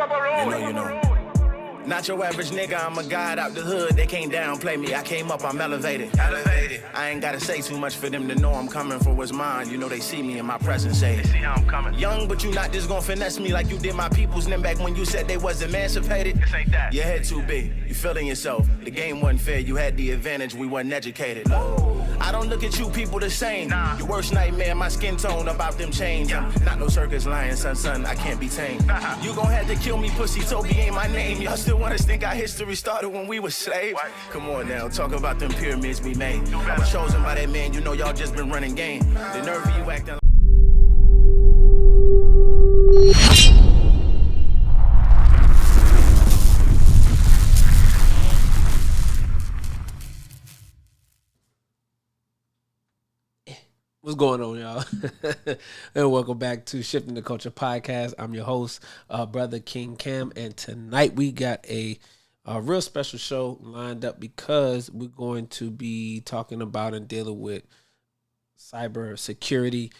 You know. Not your average nigga, I'm a god out the hood. They can't downplay me. I came up, I'm elevated. I ain't gotta say too much for them to know I'm coming for what's mine. You know they see me in my presence, say. They see how I'm coming. Young, but you not just gonna finesse me like you did my peoples. Then back when you said they was emancipated. This ain't that. Your head too big. You feeling yourself. The game wasn't fair. You had the advantage. We wasn't educated. I don't look at you people the same. Nah. Your worst nightmare, my skin tone about them chains. Yeah. Not no circus lion, son, I can't be tamed. You gon' have to kill me, pussy, Toby ain't my name. Y'all still want us think our history started when we were slaves? What? Come on now, talk about them pyramids we made. I was chosen by that man, you know y'all just been running game. The nerve of you acting like... What's going on, y'all? And welcome back to Shifting the Culture Podcast. I'm your host, Brother King Cam, and tonight we got a real special show lined up because we're going to be talking about and dealing with Cybersecurity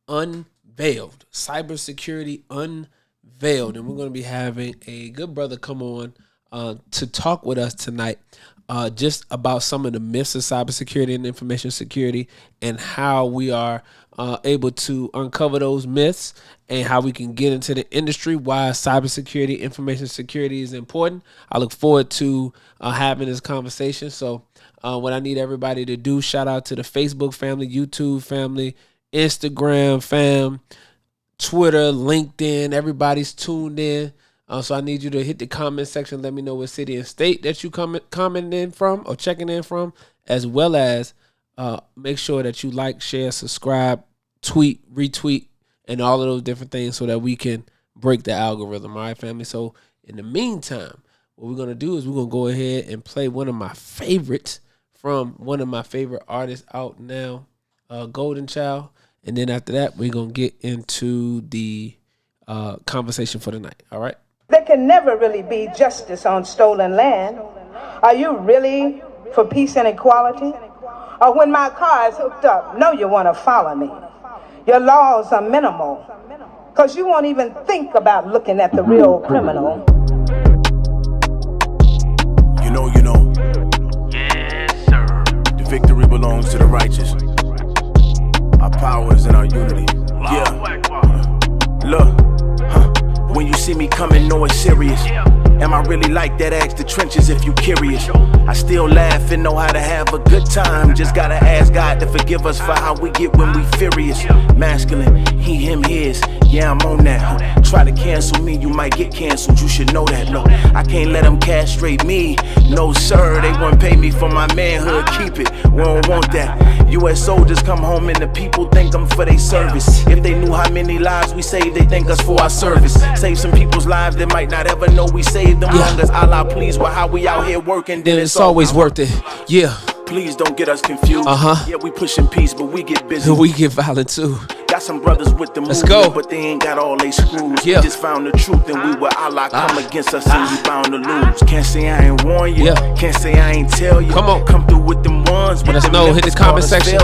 Unveiled. Cybersecurity Unveiled. And we're going to be having a good brother come on to talk with us tonight. Just about some of the myths of cybersecurity and information security and how we are able to uncover those myths and how we can get into the industry, why cybersecurity, information security is important. I look forward to having this conversation. So what I need everybody to do, shout out to the Facebook family, YouTube family, Instagram fam, Twitter, LinkedIn, everybody's tuned in. So I need you to hit the comment section. Let me know what city and state that you commenting in from or checking in from, as well as make sure that you like, share, subscribe, tweet, retweet, and all of those different things so that we can break the algorithm. All right, family? So in the meantime, what we're going to do is we're going to go ahead and play one of my favorites from one of my favorite artists out now, Golden Child. And then after that, we're going to get into the conversation for the night. All right? There can never really be justice on stolen land. Are you really for peace and equality? Or when my car is hooked up, no, you want to follow me. Your laws are minimal, because you won't even think about looking at the real criminal. You know. Yes, sir. The victory belongs to the righteous. Our power is in our unity. Yeah. Look. When you see me coming, know it's serious. Am I really like that? Ask the trenches if you curious. I still laugh and know how to have a good time. Just gotta ask God to forgive us for how we get when we furious. Masculine, he, him, his. Yeah, I'm on that. Try to cancel me, you might get canceled. You should know that. No, I can't let them castrate me. No, sir, they won't pay me for my manhood. Keep it, we don't want that. U.S. soldiers come home and the people thank them for their service. If they knew how many lives we saved, they thank us for our service. Save some people's lives that might not ever know we saved them. Long as Allah pleased with how we out here working, then it's always worth it. Yeah. Please don't get us confused. Yeah, we pushing peace, but we get busy. We get violent too. Got some brothers with the movement, but they ain't got all they screws. Yeah. We just found the truth and we were Allah come against us and we bound to lose. Can't say I ain't warn you. Can't say I ain't tell you. Come on. Come through with them ones. Let us know. Hit the comment section.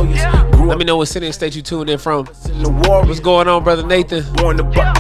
Let me know what city and state you tuned in from. What's going on, Brother Nathan?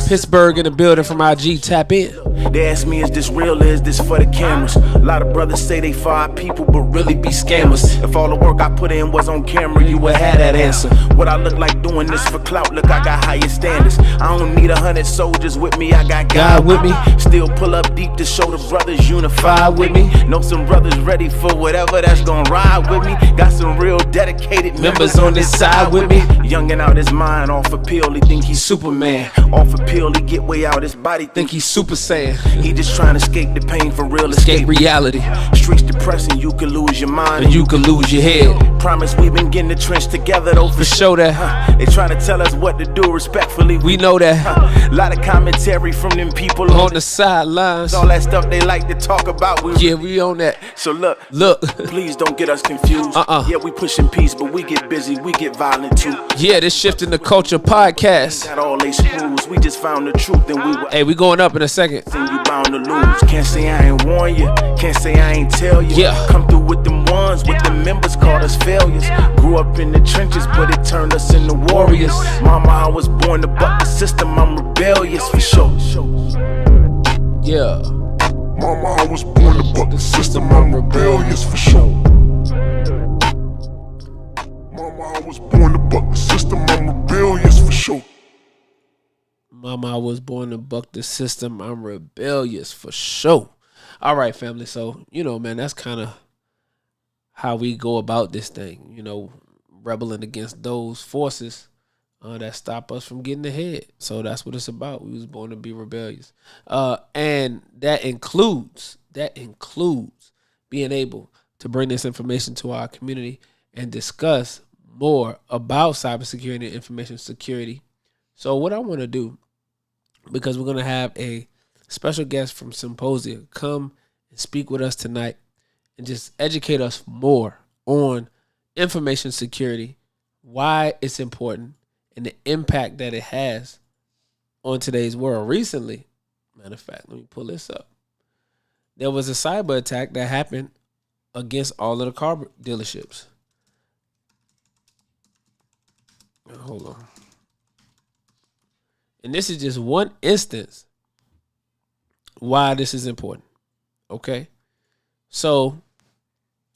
Pittsburgh in the building from IG. Tap in. They ask me, is this real or is this for the cameras? A lot of brothers say they for our people, but really be scammers. If all the work I put in was on camera, you would have that answer. What I look like doing this for clout, look, I got higher standards. I don't need 100 soldiers with me, I got God with me. Still pull up deep to show the brothers unified with me. Know some brothers ready for whatever that's gonna ride with me. Got some real dedicated members on this side with me. Youngin' out his mind, off a pill, he think he's Superman. Off a pill, he get way out his body, think he's Super Saiyan. He just trying to escape the pain for real, escape reality. Streets depressing, you can lose your mind and you can lose your head. Promise we been getting the trench together though for sure that. They trying to tell us what to do respectfully. We know that. Lot of commentary from them people on the sidelines. All that stuff they like to talk about. We on that. So look, please don't get us confused. Yeah, we pushing peace, but we get busy, we get violent too. Yeah, this Shifting the Culture Podcast. Got all they screws, we just found the truth and we were. Hey, we going up in a second. You bound to lose. Can't say I ain't warn you. Can't say I ain't tell you. Yeah. Come through with them ones, with the members called us failures. Grew up in the trenches, but it turned us into warriors. Mama, I was born to buck the system. I'm rebellious for sure. Yeah. Mama, I was born to buck the system, I'm rebellious for sure. Mama, I was born to buck the system, I'm rebellious for sure. Mama, I was born to buck the system, I'm rebellious for sure. All right, family. So, man, that's kind of how we go about this thing, rebelling against those forces that stop us from getting ahead. So that's what it's about. We was born to be rebellious. And that includes being able to bring this information to our community and discuss more about cybersecurity and information security. So what I want to do, because we're going to have a special guest from Symposia come and speak with us tonight and just educate us more on information security, why it's important, and the impact that it has on today's world. Recently, matter of fact, let me pull this up. There was a cyber attack that happened against all of the car dealerships. Hold on. And this is just one instance why this is important. Okay? So,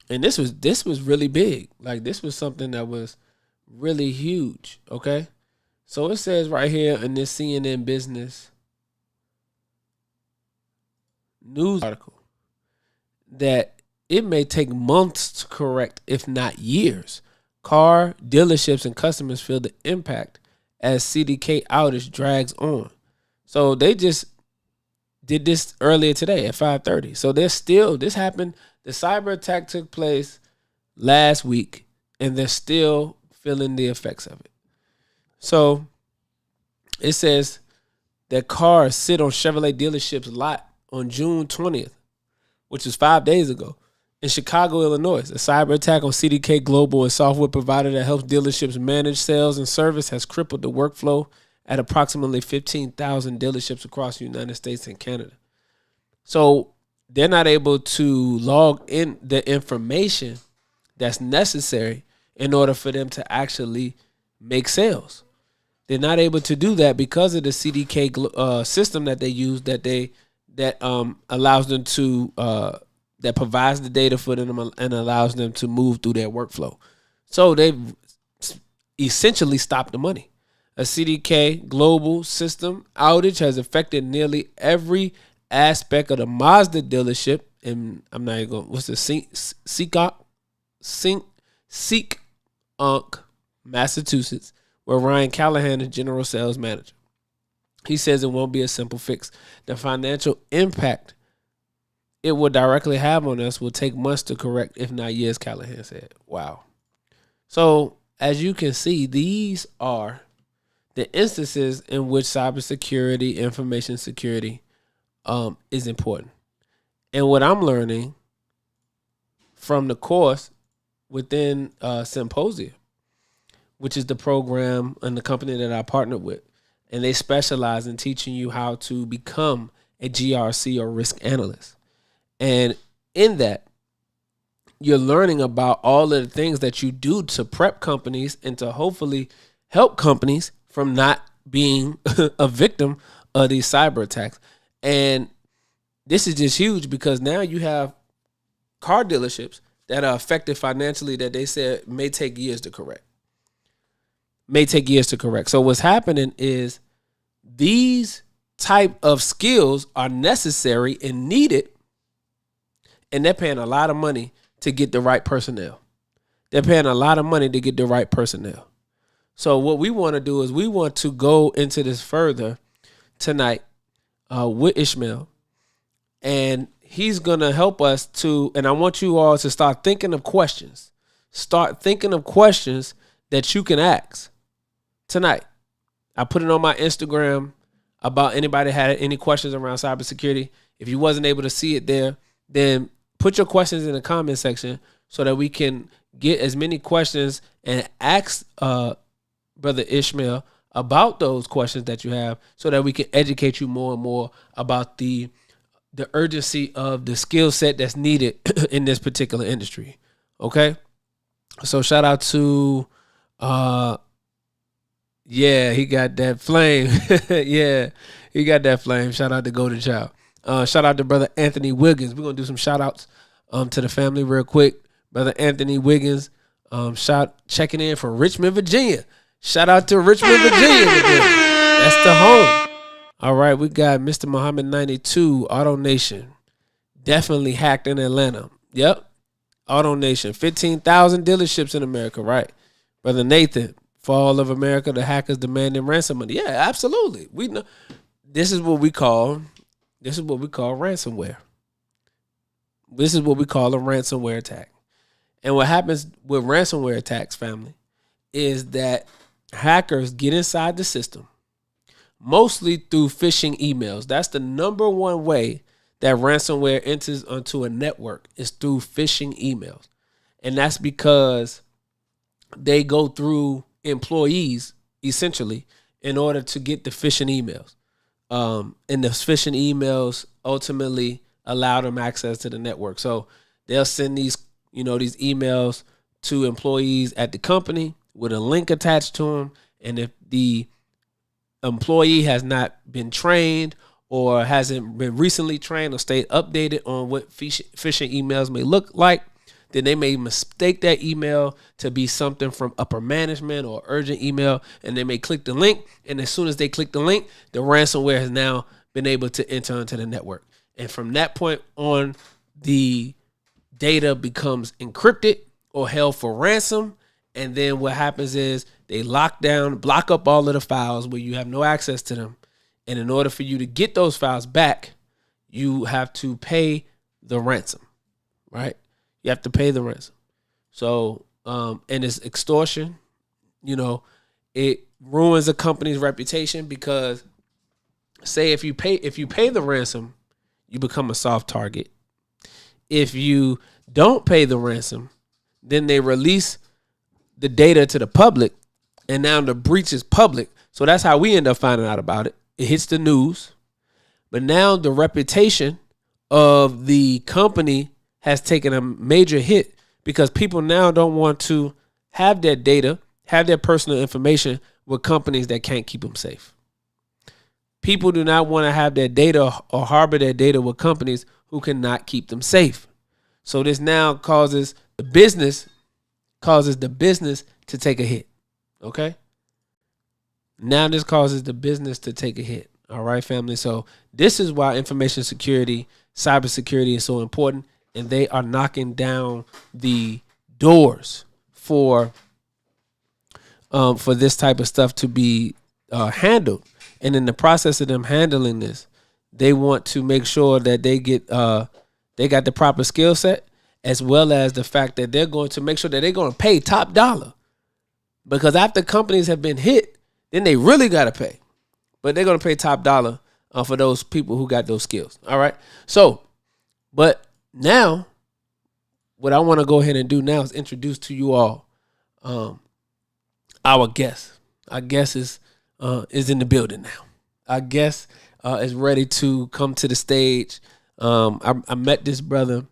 and this was really big. Like, this was something that was really huge. Okay? So it says right here in this CNN Business news article that it may take months to correct, if not years. Car dealerships and customers feel the impact as CDK outage drags on. So they just did this earlier today at 5:30. So this happened. The cyber attack took place last week, and they're still feeling the effects of it. So it says that cars sit on Chevrolet dealerships lot on June 20th, which was 5 days ago, in Chicago, Illinois. A cyber attack on CDK Global, a software provider that helps dealerships manage sales and service, has crippled the workflow at approximately 15,000 dealerships across the United States and Canada. So they're not able to log in the information that's necessary in order for them to actually make sales. They're not able to do that because of the CDK system that they use that allows them to that provides the data for them and allows them to move through their workflow. So they've essentially stopped the money. A CDK global system outage has affected nearly every aspect of the Mazda dealership, and I'm not even going. What's the Seek, Massachusetts, where Ryan Callahan is general sales manager. He says it won't be a simple fix. The financial impact it will directly have on us will take months to correct, if not years, Callahan said. Wow. So, as you can see, these are the instances in which cybersecurity, information security is important. And what I'm learning from the course within Symposia, which is the program and the company that I partnered with, and they specialize in teaching you how to become a GRC or risk analyst. And in that, you're learning about all of the things that you do to prep companies and to hopefully help companies from not being a victim of these cyber attacks. And this is just huge because now you have car dealerships that are affected financially that they said may take years to correct. So what's happening is these type of skills are necessary and needed, and they're paying a lot of money to get the right personnel. So what we want to do is we want to go into this further tonight with Ismael, and he's going to help us to, and I want you all to start thinking of questions. Start thinking of questions that you can ask tonight. I put it on my Instagram about anybody had any questions around cybersecurity. If you wasn't able to see it there, then put your questions in the comment section so that we can get as many questions and ask Brother Ismael about those questions that you have so that we can educate you more and more about the urgency of the skill set that's needed in this particular industry. Okay? So shout out to he got that flame. Yeah, he got that flame. Shout out to Golden Child. Shout out to brother Anthony Wiggins. We're gonna do some shout outs to the family real quick. Brother Anthony Wiggins, checking in from Richmond, Virginia. Shout out to Richmond, Virginia. That's the home. All right, we got Mr. Muhammad 92, Auto Nation. Definitely hacked in Atlanta. Yep. Auto Nation. 15,000 dealerships in America, right? Brother Nathan, Fall of America, the hackers demanding ransom money. Yeah, absolutely. We know this is what we call ransomware. This is what we call a ransomware attack. And what happens with ransomware attacks, family, is that hackers get inside the system, mostly through phishing emails. That's the number one way that ransomware enters onto a network, is through phishing emails. And that's because they go through employees, essentially, in order to get the phishing emails. And the phishing emails ultimately allow them access to the network. So they'll send these emails to employees at the company with a link attached to them. And if the employee has not been trained or hasn't been recently trained or stayed updated on what phishing emails may look like, then they may mistake that email to be something from upper management or urgent email, and they may click the link. And as soon as they click the link, the ransomware has now been able to enter into the network. And from that point on, the data becomes encrypted or held for ransom. And then what happens is they block up all of the files where you have no access to them. And in order for you to get those files back, you have to pay the ransom, right? You have to pay the ransom. So, and it's extortion. It ruins a company's reputation because, say, if you pay the ransom, you become a soft target. If you don't pay the ransom, then they release the data to the public, and now the breach is public. So that's how we end up finding out about it. It hits the news, but now the reputation of the company has taken a major hit because people now don't want to have their data, have their personal information with companies that can't keep them safe. People do not want to have their data or harbor their data with companies who cannot keep them safe. So this now causes the business to take a hit. Okay? Now this causes the business to take a hit. All right, family. So this is why information security, cybersecurity is so important. And they are knocking down the doors for this type of stuff to be handled. And in the process of them handling this, they want to make sure that they got the proper skill set, as well as the fact that they're going to make sure that they're going to pay top dollar. Because after companies have been hit, then they really got to pay. But they're going to pay top dollar for those people who got those skills. All right. So, but now, what I want to go ahead and do now is introduce to you all our guest. Our guest is in the building now. Our guest is ready to come to the stage. I met this brother.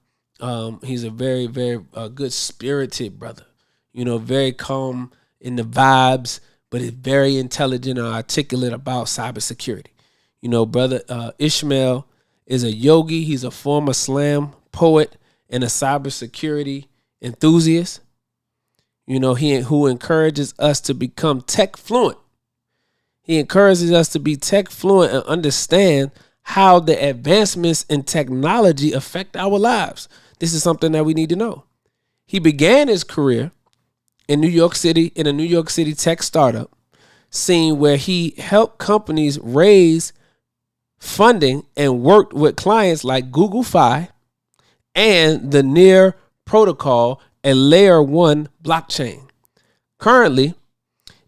He's a very, very good-spirited brother. Very calm in the vibes, but is very intelligent and articulate about cybersecurity. Brother Ismael is a yogi. He's a former slam poet and a cybersecurity enthusiast. Who encourages us to become tech fluent. He encourages us to be tech fluent and understand how the advancements in technology affect our lives. This is something that we need to know. He began his career in New York City, in a New York City tech startup scene where he helped companies raise funding and worked with clients like Google Fi and the Near Protocol, a layer 1 blockchain. Currently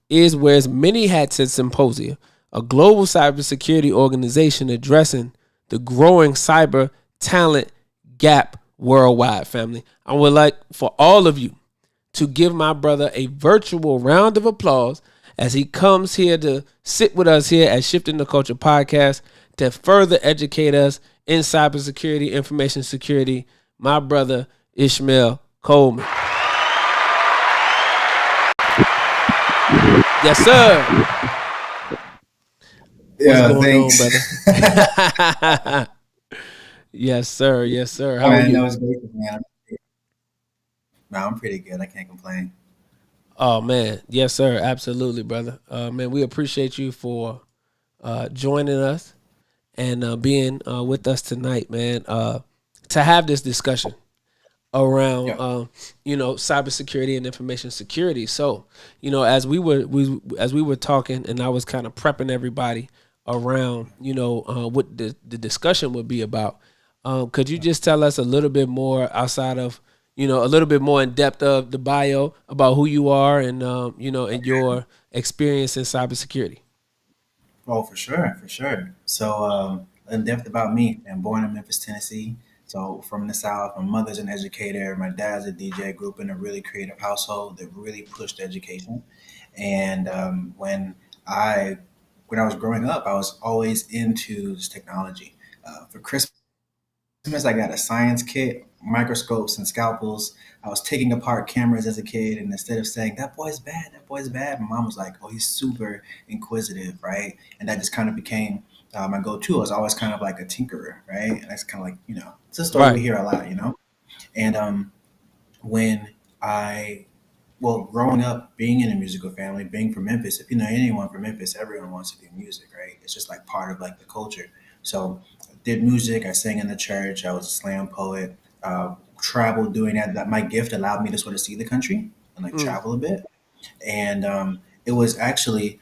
is wears many hats at Symposia, a global cybersecurity organization addressing the growing cyber talent gap worldwide, family. I would like for all of you to give my brother a virtual round of applause as he comes here to sit with us here at Shifting the Culture Podcast to further educate us in cybersecurity, information security, my brother Ismael Coleman. Yes, sir. Yeah, What's going thanks. on, brother? Yes, sir. Yes, sir. Oh, How are man, that you? was great, man. No, I'm pretty good. I can't complain. Oh man, yes, sir. Absolutely, brother. Man, we appreciate you for joining us and being with us tonight, man. To have this discussion around, Yeah. cybersecurity and information security. So, as we were talking, and I was kind of prepping everybody around, what the discussion would be about. Could you just tell us a little bit more outside of, a little bit more in depth of the bio about who you are and, and your experience in cybersecurity? Oh, for sure, for sure. So, in depth about me, I'm born in Memphis, Tennessee. So, from the South, my mother's an educator, my dad's a DJ. Grew up in a really creative household that really pushed education. And I, when I was growing up, I was always into this technology. For Christmas, I got a science kit, microscopes and scalpels. I was taking apart cameras as a kid, and instead of saying that boy's bad, my mom was like, "Oh, he's super inquisitive, right?" And that just kind of became my go-to. I was always kind of like a tinkerer, right? And that's kind of like it's a story we Right. hear a lot. And when I well, growing up, being in a musical family, being from Memphis, if you know anyone from Memphis, everyone wants to do music, right? It's just like part of like the culture. So I did music. I sang in the church. I was a slam poet. Traveled doing that. That my gift allowed me to sort of see the country and like Mm, travel a bit. And it was actually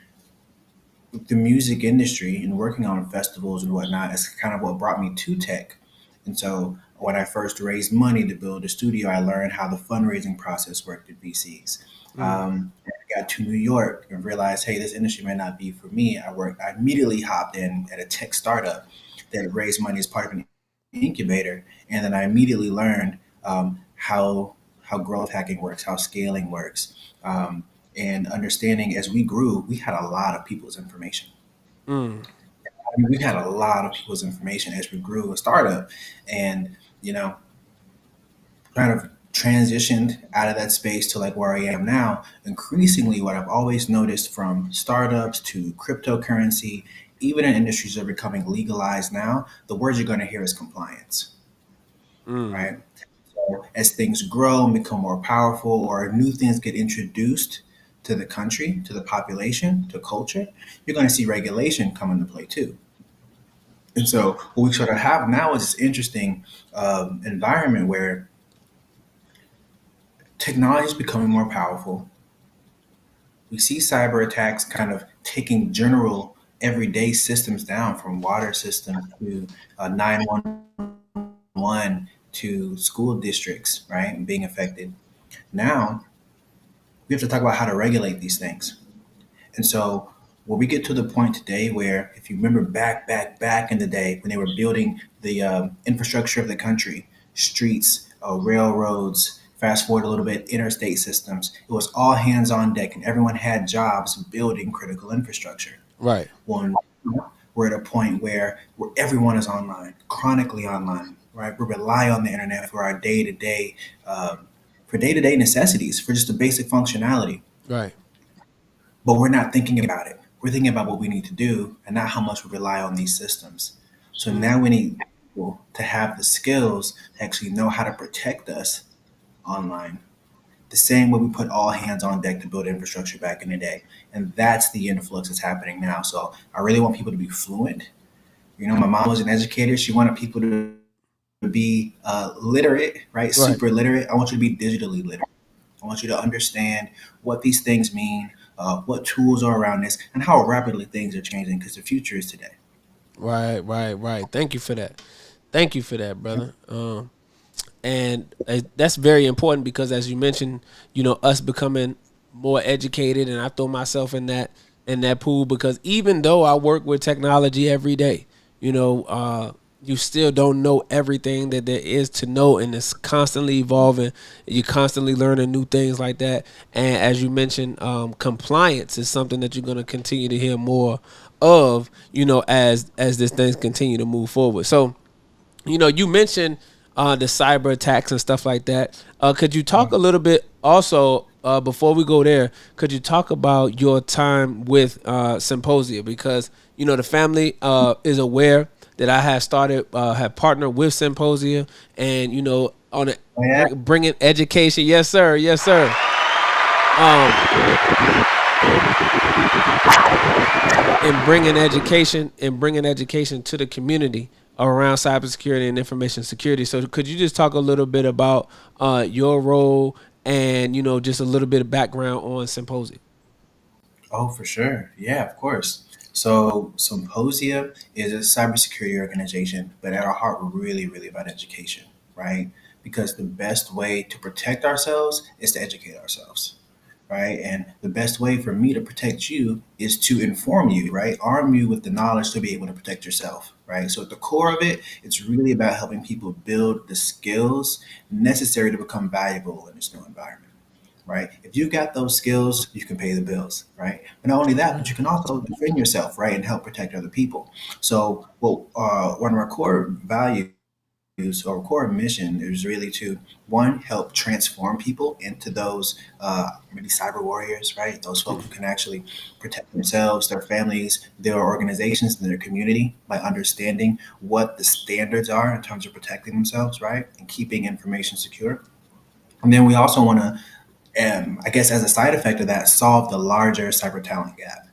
the music industry and working on festivals and whatnot is kind of what brought me to tech. And so when I first raised money to build a studio, I learned how the fundraising process worked at VCs. mm, I got to New York and realized, hey, this industry may not be for me. I immediately hopped in at a tech startup that raised money as part of an incubator, and then I immediately learned how growth hacking works, how scaling works, and understanding as we grew, we had a lot of people's information. mm, I mean, we had a lot of people's information as we grew a startup, and you know, kind of transitioned out of that space to like where I am now. Increasingly, what I've always noticed from startups to cryptocurrency, even in industries that are becoming legalized now, the word you're going to hear is compliance, mm, right? So as things grow and become more powerful, or new things get introduced to the country, to the population, to culture, you're going to see regulation come into play too. And so what we sort of have now is this interesting environment where technology is becoming more powerful. We see cyber attacks kind of taking general everyday systems down, from water systems to 911 to school districts, right, and being affected. Now we have to talk about how to regulate these things. And so when we get to the point today where, if you remember back in the day when they were building the infrastructure of the country, streets, railroads, fast forward a little bit, interstate systems, it was all hands on deck and everyone had jobs building critical infrastructure. right. Well, we're at a point where everyone is online, chronically online, right? We rely on the internet for our for day to day necessities, for just the basic functionality, Right. but we're not thinking about it. We're thinking about what we need to do and not how much we rely on these systems. So Mm, now we need people to have the skills to actually know how to protect us online. The same way we put all hands on deck to build infrastructure back in the day. And that's the influx that's happening now. So I really want people to be fluent. My mom was an educator. She wanted people to be literate, right? right. Super literate. I want you to be digitally literate. I want you to understand what these things mean, what tools are around this, and how rapidly things are changing because the future is today. Right, right, right. Thank you for that. Thank you for that, brother. And that's very important because, as you mentioned, us becoming more educated, and I throw myself in that pool because even though I work with technology every day, you still don't know everything that there is to know, and it's constantly evolving. You're constantly learning new things like that, and as you mentioned, compliance is something that you're going to continue to hear more of, as this things continue to move forward. So you mentioned the cyber attacks and stuff like that. Could you talk a little bit also before we go there? Could you talk about your time with Symposia because the family is aware that I have started, have partnered with Symposia, and on it, Oh, yeah. bringing education. Yes, sir. Yes, sir. And bringing education to the community around cybersecurity and information security. So, could you just talk a little bit about your role and just a little bit of background on Symposia? Oh, for sure. Yeah, of course. So Symposia is a cybersecurity organization, but at our heart, we're really, really about education, right? Because the best way to protect ourselves is to educate ourselves, right? And the best way for me to protect you is to inform you, right? Arm you with the knowledge to be able to protect yourself, right? So at the core of it, it's really about helping people build the skills necessary to become valuable in this new environment, right? If you've got those skills, you can pay the bills, right? But not only that, but you can also defend yourself, right, and help protect other people. So, well, one of our core values or core mission is really to one help transform people into those really cyber warriors, right? Those folks who can actually protect themselves, their families, their organizations, and their community by understanding what the standards are in terms of protecting themselves, right, and keeping information secure. And then we also want to I guess as a side effect of that, solve the larger cyber talent gap,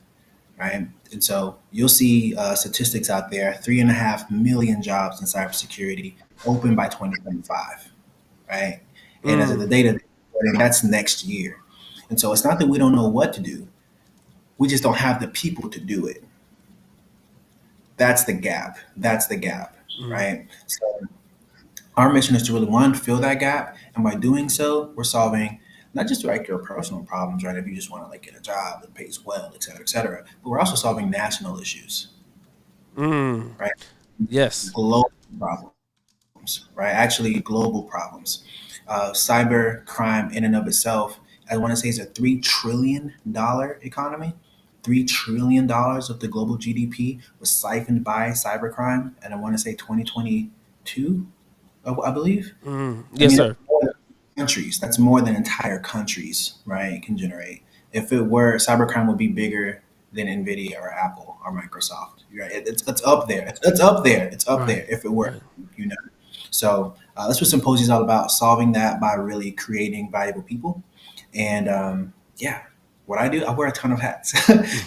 right? And so you'll see statistics out there: 3.5 million jobs in cybersecurity open by 2025, right? And as of the Mm, data, that's next year. And so it's not that we don't know what to do; we just don't have the people to do it. That's the gap. That's the gap, mm. right? So our mission is to really one fill that gap, and by doing so, we're solving not just like your personal problems, right? If you just want to like get a job that pays well, et cetera, but we're also solving national issues, Mm. right? Yes. Global problems, right? Actually, global problems. Cyber crime in and of itself, I want to say, is a $3 trillion economy. $3 trillion of the global GDP was siphoned by cybercrime, and I want to say 2022, I believe. I Yes, mean, sir. countries. That's more than entire countries, right? Can generate. If it were, cybercrime would be bigger than Nvidia or Apple or Microsoft. Right? It's up there. It's up there. It's up Right. there. If it were, Right. you know. So that's what Symposia is all about: solving that by really creating valuable people. And yeah, what I do, I wear a ton of hats.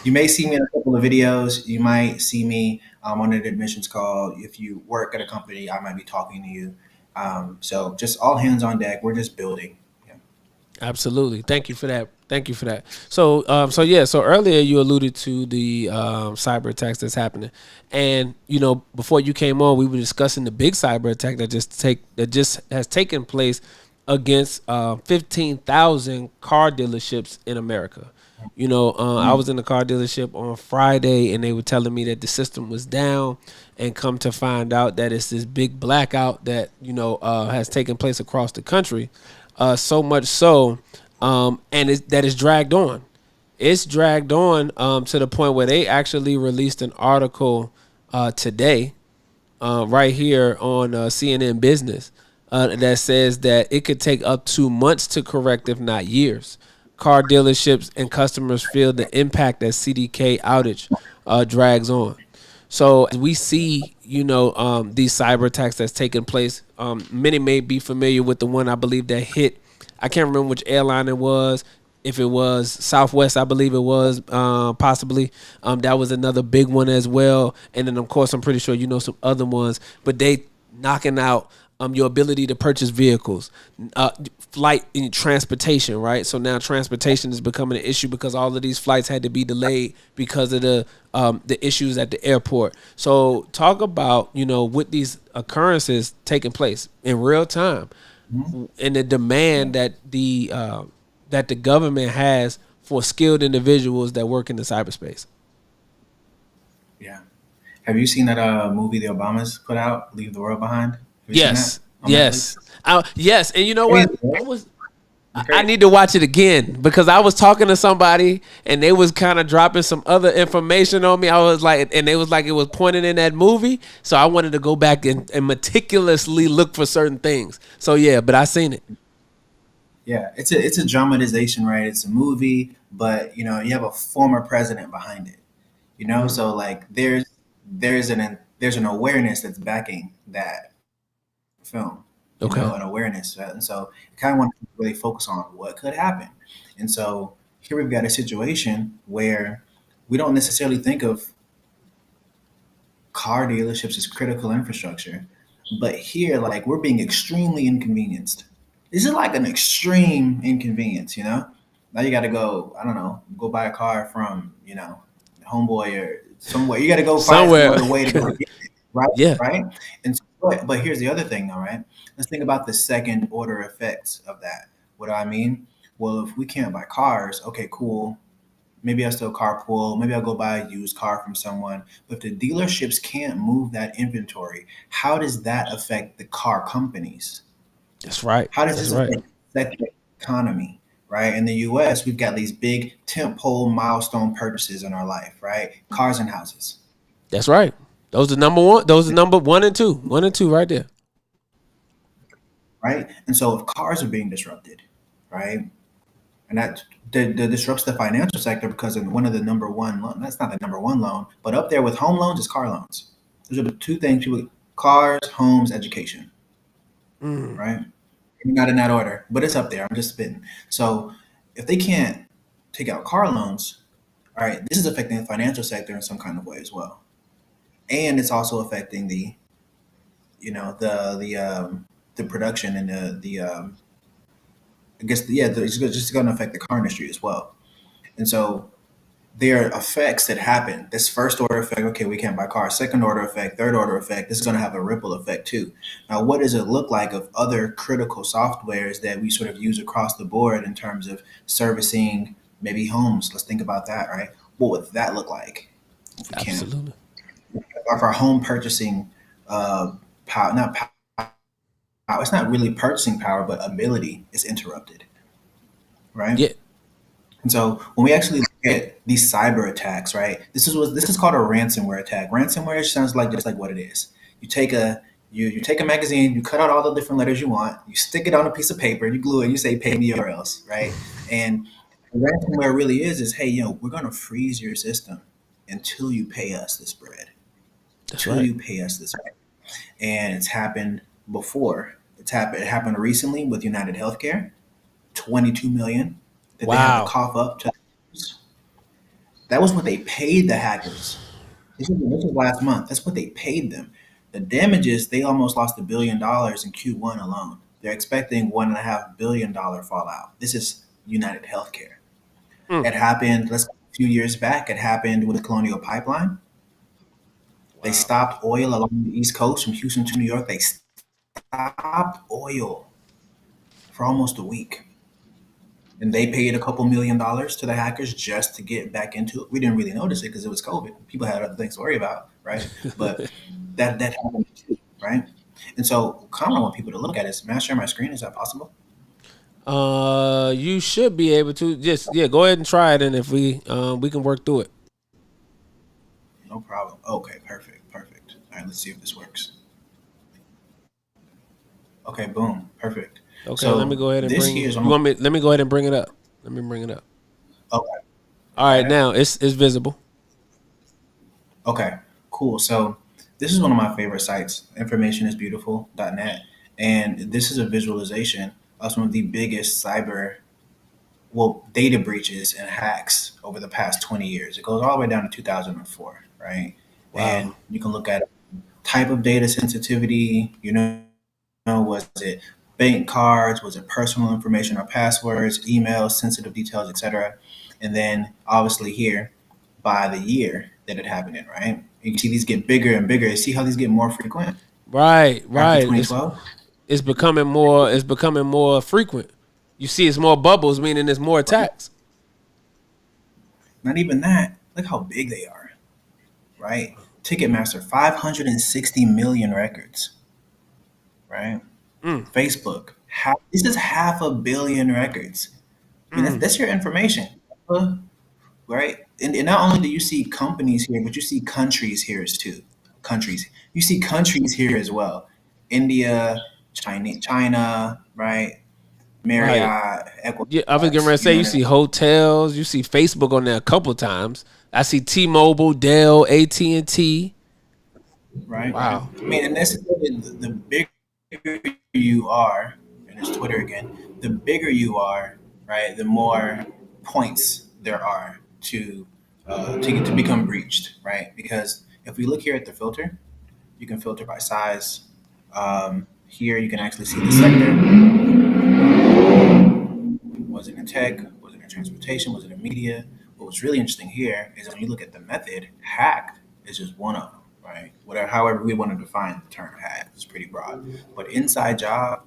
You may see me in a couple of videos. You might see me on an admissions call. If you work at a company, I might be talking to you. So just all hands on deck. We're just building. Yeah. Absolutely. Thank you for that. Thank you for that. So, so yeah. So earlier you alluded to the cyber attacks that's happening, and before you came on, we were discussing the big cyber attack that just has taken place against 15,000 car dealerships in America. I Mm. was in the car dealership on Friday, and they were telling me that the system was down, and come to find out that it's this big blackout that has taken place across the country. So much so, and that is dragged on. It's dragged on to the point where they actually released an article today, right here on CNN Business, that says that it could take up to months to correct, if not years. Car dealerships and customers feel the impact that CDK outage drags on. So as we see, these cyber attacks that's taking place, many may be familiar with the one I believe that hit. I can't remember which airline it was. If it was Southwest, I believe it was, possibly. That was another big one as well. And then, of course, I'm pretty sure some other ones. But they knocking out your ability to purchase vehicles, flight and transportation, right? So now transportation is becoming an issue because all of these flights had to be delayed because of the issues at the airport. So talk about with these occurrences taking place in real time, Mhm. and the Yeah. demand that the government has for skilled individuals that work in the cyberspace. Yeah. Have you seen that movie the Obamas put out, Leave the World Behind? Have you seen that Yes, on Netflix? yes, yes. And you know Crazy, what? I right? was It's I crazy. need to watch it again because I was talking to somebody and they was kind of dropping some other information on me. I was like, and they was like, it was pointed in that movie. So I wanted to go back and meticulously look for certain things. So yeah, but I seen it. Yeah, it's a dramatization, right? It's a movie, but you have a former president behind it. So like there's an there's an awareness that's backing that film, Okay. an awareness. And so I kind of want to really focus on what could happen. And so here we've got a situation where we don't necessarily think of car dealerships as critical infrastructure, but here, like, we're being extremely inconvenienced. This is like an extreme inconvenience, Now you got to go, I don't know, go buy a car from, Homeboy or somewhere. You got to go find some Somewhere. other way to go get it, right? Yeah. Right? And so, but here's the other thing, though, right? Let's think about the second order effects of that. What do I mean? Well, if we can't buy cars, okay, cool. Maybe I'll still carpool. Maybe I'll go buy a used car from someone. But if the dealerships can't move that inventory, how does that affect the car companies? That's right. How does That's this right. affect the economy? Right? In the US, we've got these big tentpole milestone purchases in our life, right? Cars and houses. That's right. Those are number one. Those are number 1 and 2. 1 and 2 right there. Right? And so if cars are being disrupted, right? And that disrupts the financial sector because in one of the number one loan, that's not the number one loan, but up there with home loans is car loans. Those are the two things people: cars, homes, education. Right? Not in that order, but it's up there. I'm just spitting. So if they can't take out car loans, all right, this is affecting the financial sector in some kind of way as well, and it's also affecting the, the production and I guess it's just going to affect the car industry as well. And so there are effects that happen. This first order effect, okay, we can't buy cars. Second order effect, third order effect, this is going to have a ripple effect too. Now, what does it look like of other critical softwares that we sort of use across the board in terms of servicing maybe homes? Let's think about that, right? What would that look like if we can't? Absolutely. If our home purchasing power, not power, it's not really purchasing power, but ability is interrupted, right? Yeah. And so when we actually look at these cyber attacks, right? This is called a ransomware attack. Ransomware sounds like just like what it is. You take a magazine, you cut out all the different letters you want, you stick it on a piece of paper, you glue it, and you say pay me or else, right? And ransomware really is hey, we're gonna freeze your system until you pay us this bread. That's Until right. you pay us this bread. And it's happened before. It happened recently with United Healthcare, 22 million that they had to Wow. cough up to. That was what they paid the hackers. This was last month. That's what they paid them. The damages, they almost lost $1 billion in Q1 alone. They're expecting $1.5 billion fallout. This is United Healthcare. It happened, let's go a few years back. It happened with the Colonial Pipeline. They stopped oil along the East Coast from Houston to New York. They stopped oil for almost a week. And they paid a couple $1 million to the hackers just to get back into it. We didn't really notice it because it was COVID. People had other things to worry about, right? But that happened too, right? And so kind of want people to look at it. May I share my screen? Is that possible? You should be able to go ahead and try it, and if we can work through it. No problem. Okay, perfect. All right, let's see if this works. Okay, boom, perfect. Okay, So let me go ahead and this bring. here is You want me? Let me go ahead and bring it up. Let me bring it up. Okay. All right, now it's visible. Okay, cool. So this is one of my favorite sites, informationisbeautiful.net. And this is a visualization of some of the biggest data breaches and hacks over the past 20 years. It goes all the way down to 2004, right? Wow. And you can look at type of data sensitivity, was it bank cards, was it personal information or passwords, emails, sensitive details, etc. And then obviously here by the year that it happened in, right? You can see these get bigger and bigger. You see how these get more frequent? Right. After 2012? It's becoming more. It's becoming more frequent. You see, it's more bubbles, meaning there's more attacks. Not even that. Look how big they are, right? Ticketmaster, 560 million records, right? Facebook, this is 500 million records. I mean, that's your information, right? And not only do you see companies here, but you see countries here too. You see countries here as well. India, China, right? Marriott, Right. Yeah, I was getting ready to say, you see hotels, you see Facebook on there a couple times. I see T-Mobile, Dell, AT&T. right? Right. Wow. I mean, and this is the bigger you are, and it's Twitter again. The bigger you are, right, the more points there are to become breached, right? Because if we look here at the filter, you can filter by size. Here you can actually see the sector. Was it in tech? Was it in transportation? Was it in media? What was really interesting here is when you look at the method, hacked is just one of them, right? Whatever, however we want to define the term hack, is pretty broad. But inside job,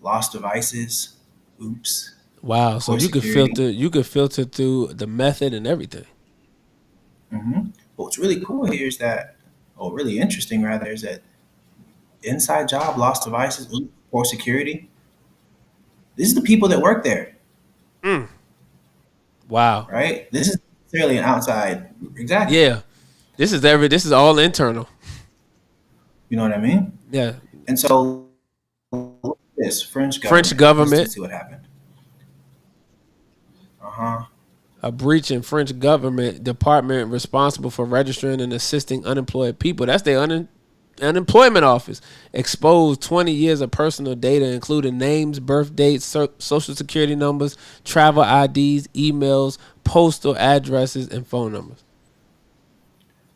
lost devices, oops, Wow. So poor security. you could filter through the method and everything. But what's really cool here is that, or really interesting rather, is that inside job, lost devices, oops, poor security. These are the people that work there, Wow. right? This is necessarily an outside, exactly. Yeah. This is all internal. You know what I mean? Yeah. And so this French French government. Let's government, just see what happened. Uh huh. a breach in French government department responsible for registering and assisting unemployed people. That's their unemployment office. Exposed 20 years of personal data, including names, birth dates, social security numbers, travel IDs, emails, postal addresses, and phone numbers.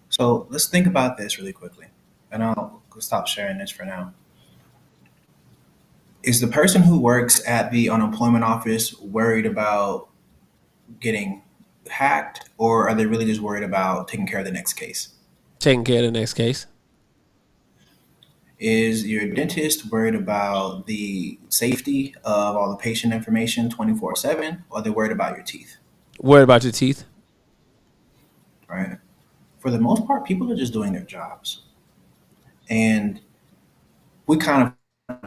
So let's think about this really quickly, and I'll stop sharing this for now. Is the person who works at the unemployment office worried about getting hacked, or are they really just worried about taking care of the next case? Taking care of the next case. Is your dentist worried about the safety of all the patient information 24/7, or are they worried about your teeth? Worried about your teeth. Right. For the most part, people are just doing their jobs, and we kind of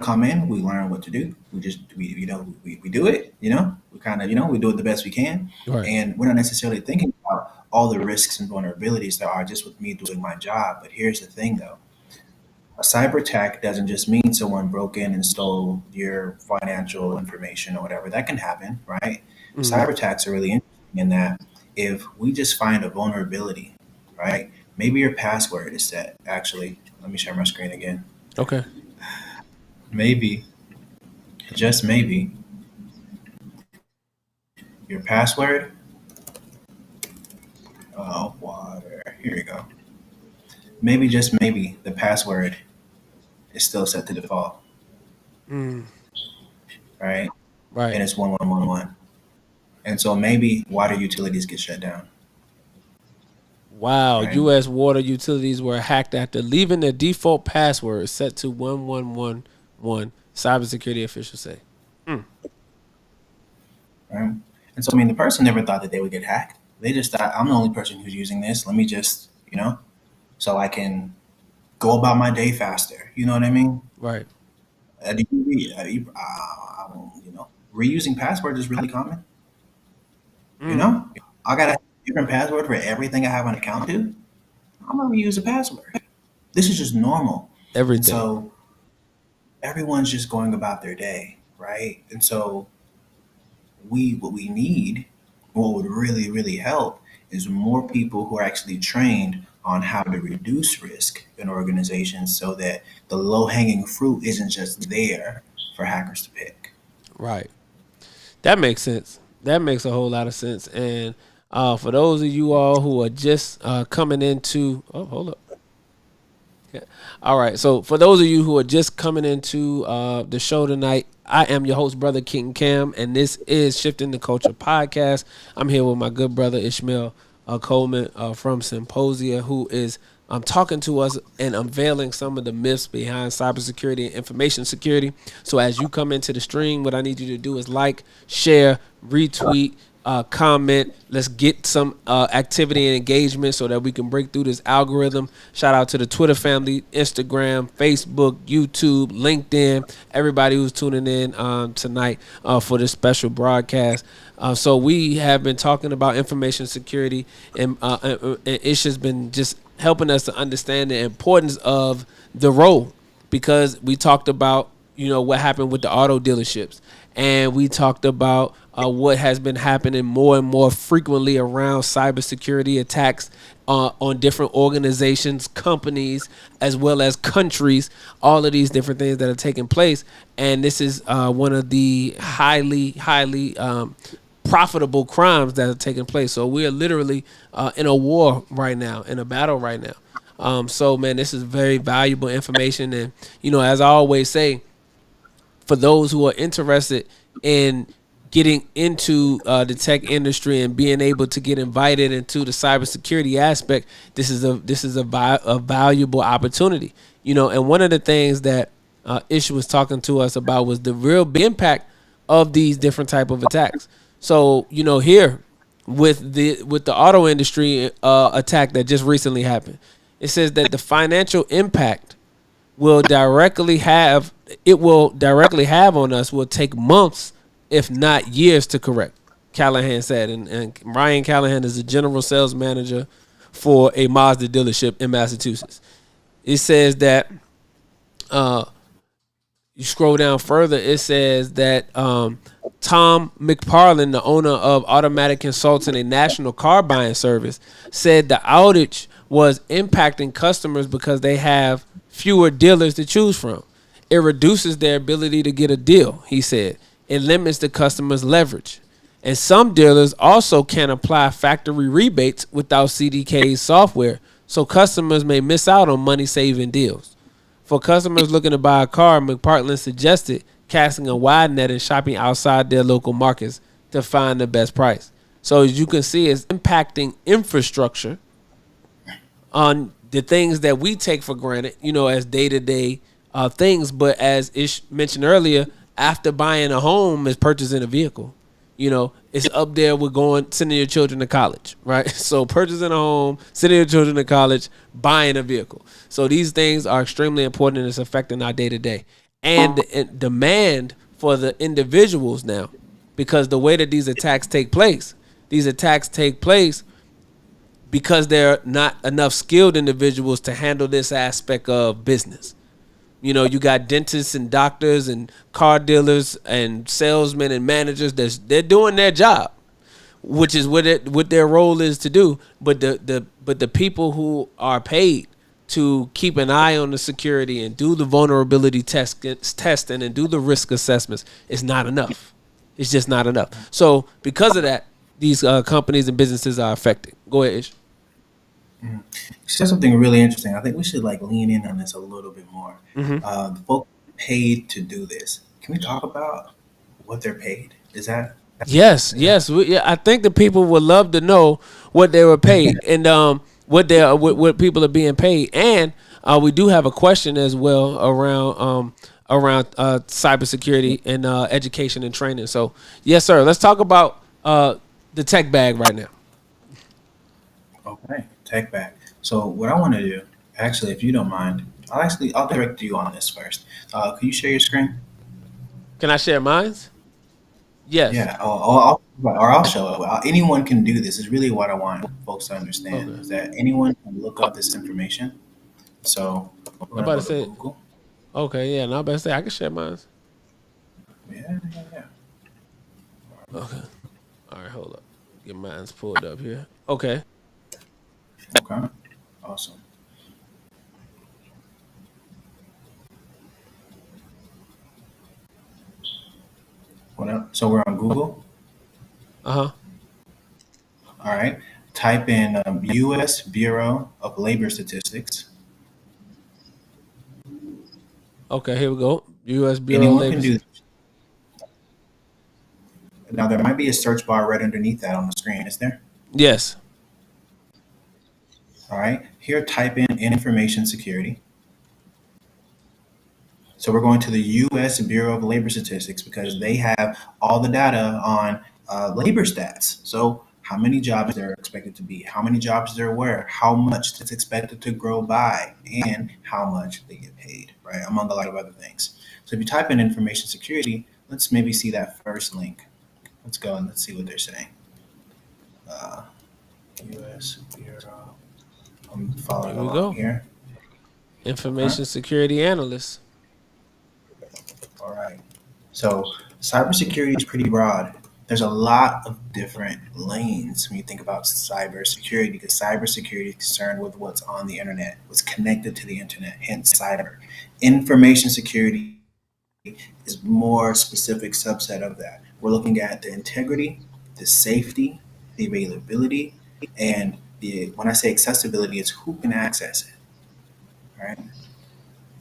come in, we learn what to do. We do it. We kind of we do it the best we can, Right. and we're not necessarily thinking about all the risks and vulnerabilities there are just with me doing my job. But here's the thing, though: a cyber attack doesn't just mean someone broke in and stole your financial information or whatever. That can happen, right? Hmm. Cyber attacks are really interesting in that if we just find a vulnerability, right? Maybe your password is set. Actually, let me share my screen again. Okay. Maybe, just maybe, your password. Oh, water. Here we go. Maybe, just maybe, the password is still set to default, Mm. right? Right. And it's 1111. And so maybe water utilities get shut down, Wow. right? U.S. water utilities were hacked after leaving their default password set to 1111. Cybersecurity officials say. Mm. Right? And so, I mean, the person never thought that they would get hacked. They just thought, I'm the only person who's using this. Let me just, so I can go about my day faster. You know what I mean? Right. Do you, reusing passwords is really common. Mm. I got a different password for everything I have an account to. I'm gonna reuse a password. This is just normal. And Everything. so everyone's just going about their day, right? And so what we need, what would really, really help is more people who are actually trained on how to reduce risk in organizations so that the low hanging fruit isn't just there for hackers to pick. Right. That makes sense. That makes a whole lot of sense. And for those of you all who are just coming into, oh, hold up. Yeah. All right. So for those of you who are just coming into the show tonight, I am your host, Brother King Cam, and this is Shifting the Culture podcast. I'm here with my good brother Ismael Coleman from Symposia, who is talking to us and unveiling some of the myths behind cybersecurity and information security. So as you come into the stream, what I need you to do is like, share, retweet, comment. Let's get some activity and engagement so that we can break through this algorithm. Shout out to the Twitter family, Instagram, Facebook, YouTube, LinkedIn, everybody who's tuning in tonight for this special broadcast. So we have been talking about information security, and Ish has been just helping us to understand the importance of the role, because we talked about what happened with the auto dealerships, and we talked about what has been happening more and more frequently around cybersecurity attacks on different organizations, companies, as well as countries. All of these different things that are taking place, and this is one of the highly profitable crimes that are taking place. So we are literally in a war right now, in a battle right now. So man, this is very valuable information, and as I always say, for those who are interested in getting into the tech industry and being able to get invited into the cybersecurity aspect, this is a valuable opportunity. And one of the things that Ish was talking to us about was the real big impact of these different type of attacks. So here with the auto industry attack that just recently happened, it says that the financial impact will directly have on us will take months, if not years, to correct. Callahan said, and Ryan Callahan is the general sales manager for a Mazda dealership in Massachusetts. It says that you scroll down further, it says that Tom McParlin, the owner of Automatic Consulting, a national car buying service, said the outage was impacting customers because they have fewer dealers to choose from. It reduces their ability to get a deal, he said. It limits the customer's leverage. And some dealers also can apply factory rebates without CDK's software, so customers may miss out on money-saving deals. For customers looking to buy a car, McPartland suggested casting a wide net and shopping outside their local markets to find the best price. So as you can see, it's impacting infrastructure on the things that we take for granted, as day-to-day things. But as Ish mentioned earlier, after buying a home is purchasing a vehicle. It's up there with sending your children to college, right? So purchasing a home, sending your children to college, buying a vehicle. So these things are extremely important, and it's affecting our day-to-day. And the demand for the individuals now, because the way that these attacks take place because there are not enough skilled individuals to handle this aspect of business. You got dentists and doctors and car dealers and salesmen and managers they're doing their job, which is what their role is to do. But the people who are paid to keep an eye on the security and do the vulnerability testing and do the risk assessments is not enough. It's just not enough. So because of that, these companies and businesses are affected. Go ahead, Ish. You said something really interesting. I think we should lean in on this a little bit more. The folks paid to do this. Can we talk about what they're paid? Is that Yes. I think the people would love to know what they were paid and what people are being paid. And we do have a question as well around cybersecurity and education and training. So yes, sir. Let's talk about the tech bag right now. okay? Tech back. So what I want to do, actually, if you don't mind, I'll direct you on this first. Can you share your screen? Can I share mine? Yes. Yeah, I'll show it. Anyone can do this. Is really what I want folks to understand Okay. is that anyone can look up this information. So we're I'm gonna about to go to say. Google. Okay. Yeah. And I'm about to say I can share mine. Yeah. Okay. All right. Hold up. Get mine pulled up here. Okay. Okay. Awesome. So we're on Google. Uh huh. All right. Type in U.S. Bureau of Labor Statistics. Okay. Here we go. U.S. Bureau of Anyone Labor. can do this. Now there might be a search bar right underneath that on the screen. Is there? Yes. All right. Here, type in information security. So we're going to the U.S. Bureau of Labor Statistics because they have all the data on labor stats. So how many jobs there are expected to be, how many jobs there were, how much it's expected to grow by, and how much they get paid, right? Among a lot of other things. So if you type in information security, let's maybe see that first link. Let's go and let's see what they're saying. U.S. Bureau. I'm following Here we along go. here. Information security analyst. All right. So Cybersecurity is pretty broad. There's a lot of different lanes when you think about cybersecurity, because cybersecurity is concerned with what's on the internet, what's connected to the internet, hence cyber. Information security is more specific subset of that. We're looking at the integrity, the safety, the availability, and the when I say accessibility, it's who can access it, right?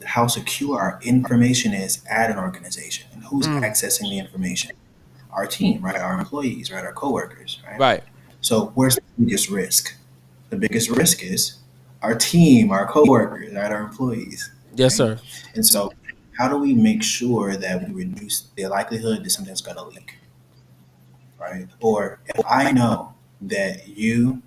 How secure our information is at an organization and who's Mm, accessing the information. Our team, right? Our employees, right? Our coworkers, right? right. So where's the biggest risk? The biggest risk is our team, our coworkers, right? Our employees, Yes, right? sir. And so how do we make sure that we reduce the likelihood that something's going to leak, right? Or that you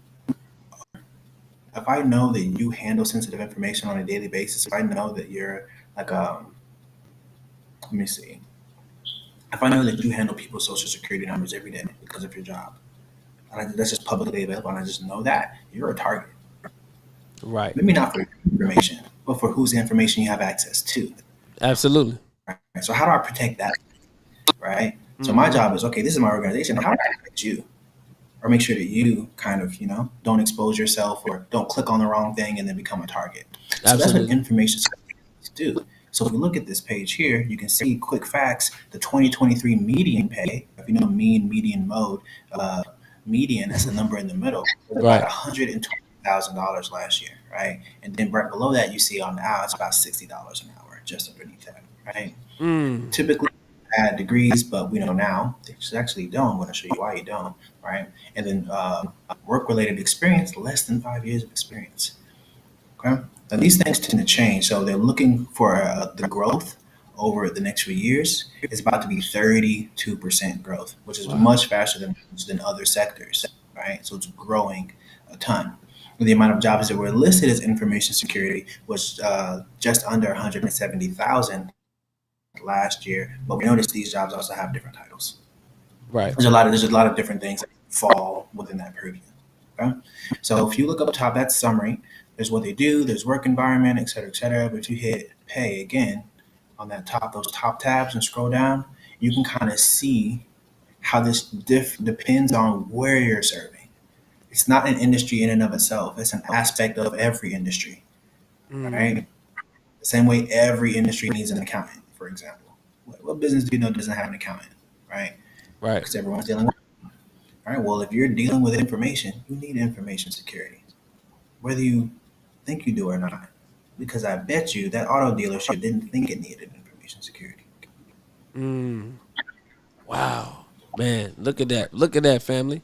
if I know that you handle sensitive information on a daily basis, if I know that you're like let me see, if I know that you handle people's social security numbers every day because of your job, that's just publicly available, and I just know that you're a target. Right. Maybe not for your information, but for whose information you have access to. Absolutely. Right? So how do I protect that? Right. So my Hmm. job is okay. This is my organization. How do I protect you, or make sure that you kind of don't expose yourself or don't click on the wrong thing and then become a target. So that's what Absolutely. information security do. So if we look at this page here, you can see quick facts. The 2023 median pay, if you know mean, median, mode, uh, median, that's the number in the middle, was about Right. $120,000 last year, right? And then right below that, you see on now it's about $60 an hour, just underneath that, right? Mm. Typically had degrees, but we know now they just actually don't. I'm going to show you why you don't, right? And then work-related experience, less than 5 years of experience. Okay, now these things tend to change, so they're looking for the growth over the next few years. It's about to be 32% growth, which is Wow. much faster than other sectors, right? So it's growing a ton. The amount of jobs that were listed as information security was just under 170,000 last year, but we noticed these jobs also have different titles. Right. There's a lot of different things that fall within that purview. Okay, so if you look up top, that's summary. There's what they do. There's work environment, et cetera, et cetera. But if you hit pay again on that top, those top tabs, and scroll down, you can kind of see how this depends on where you're serving. It's not an industry in and of itself. It's an aspect of every industry, Mm. right? The same way every industry needs an accountant, for example. What business do you know doesn't have an accountant, right? Right. Because everyone's dealing with. All right. Well, if you're dealing with information, you need information security, whether you think you do or not. Because I bet you that auto dealership didn't think it needed information security. Mm. Wow. Man, look at that. Look at that, family.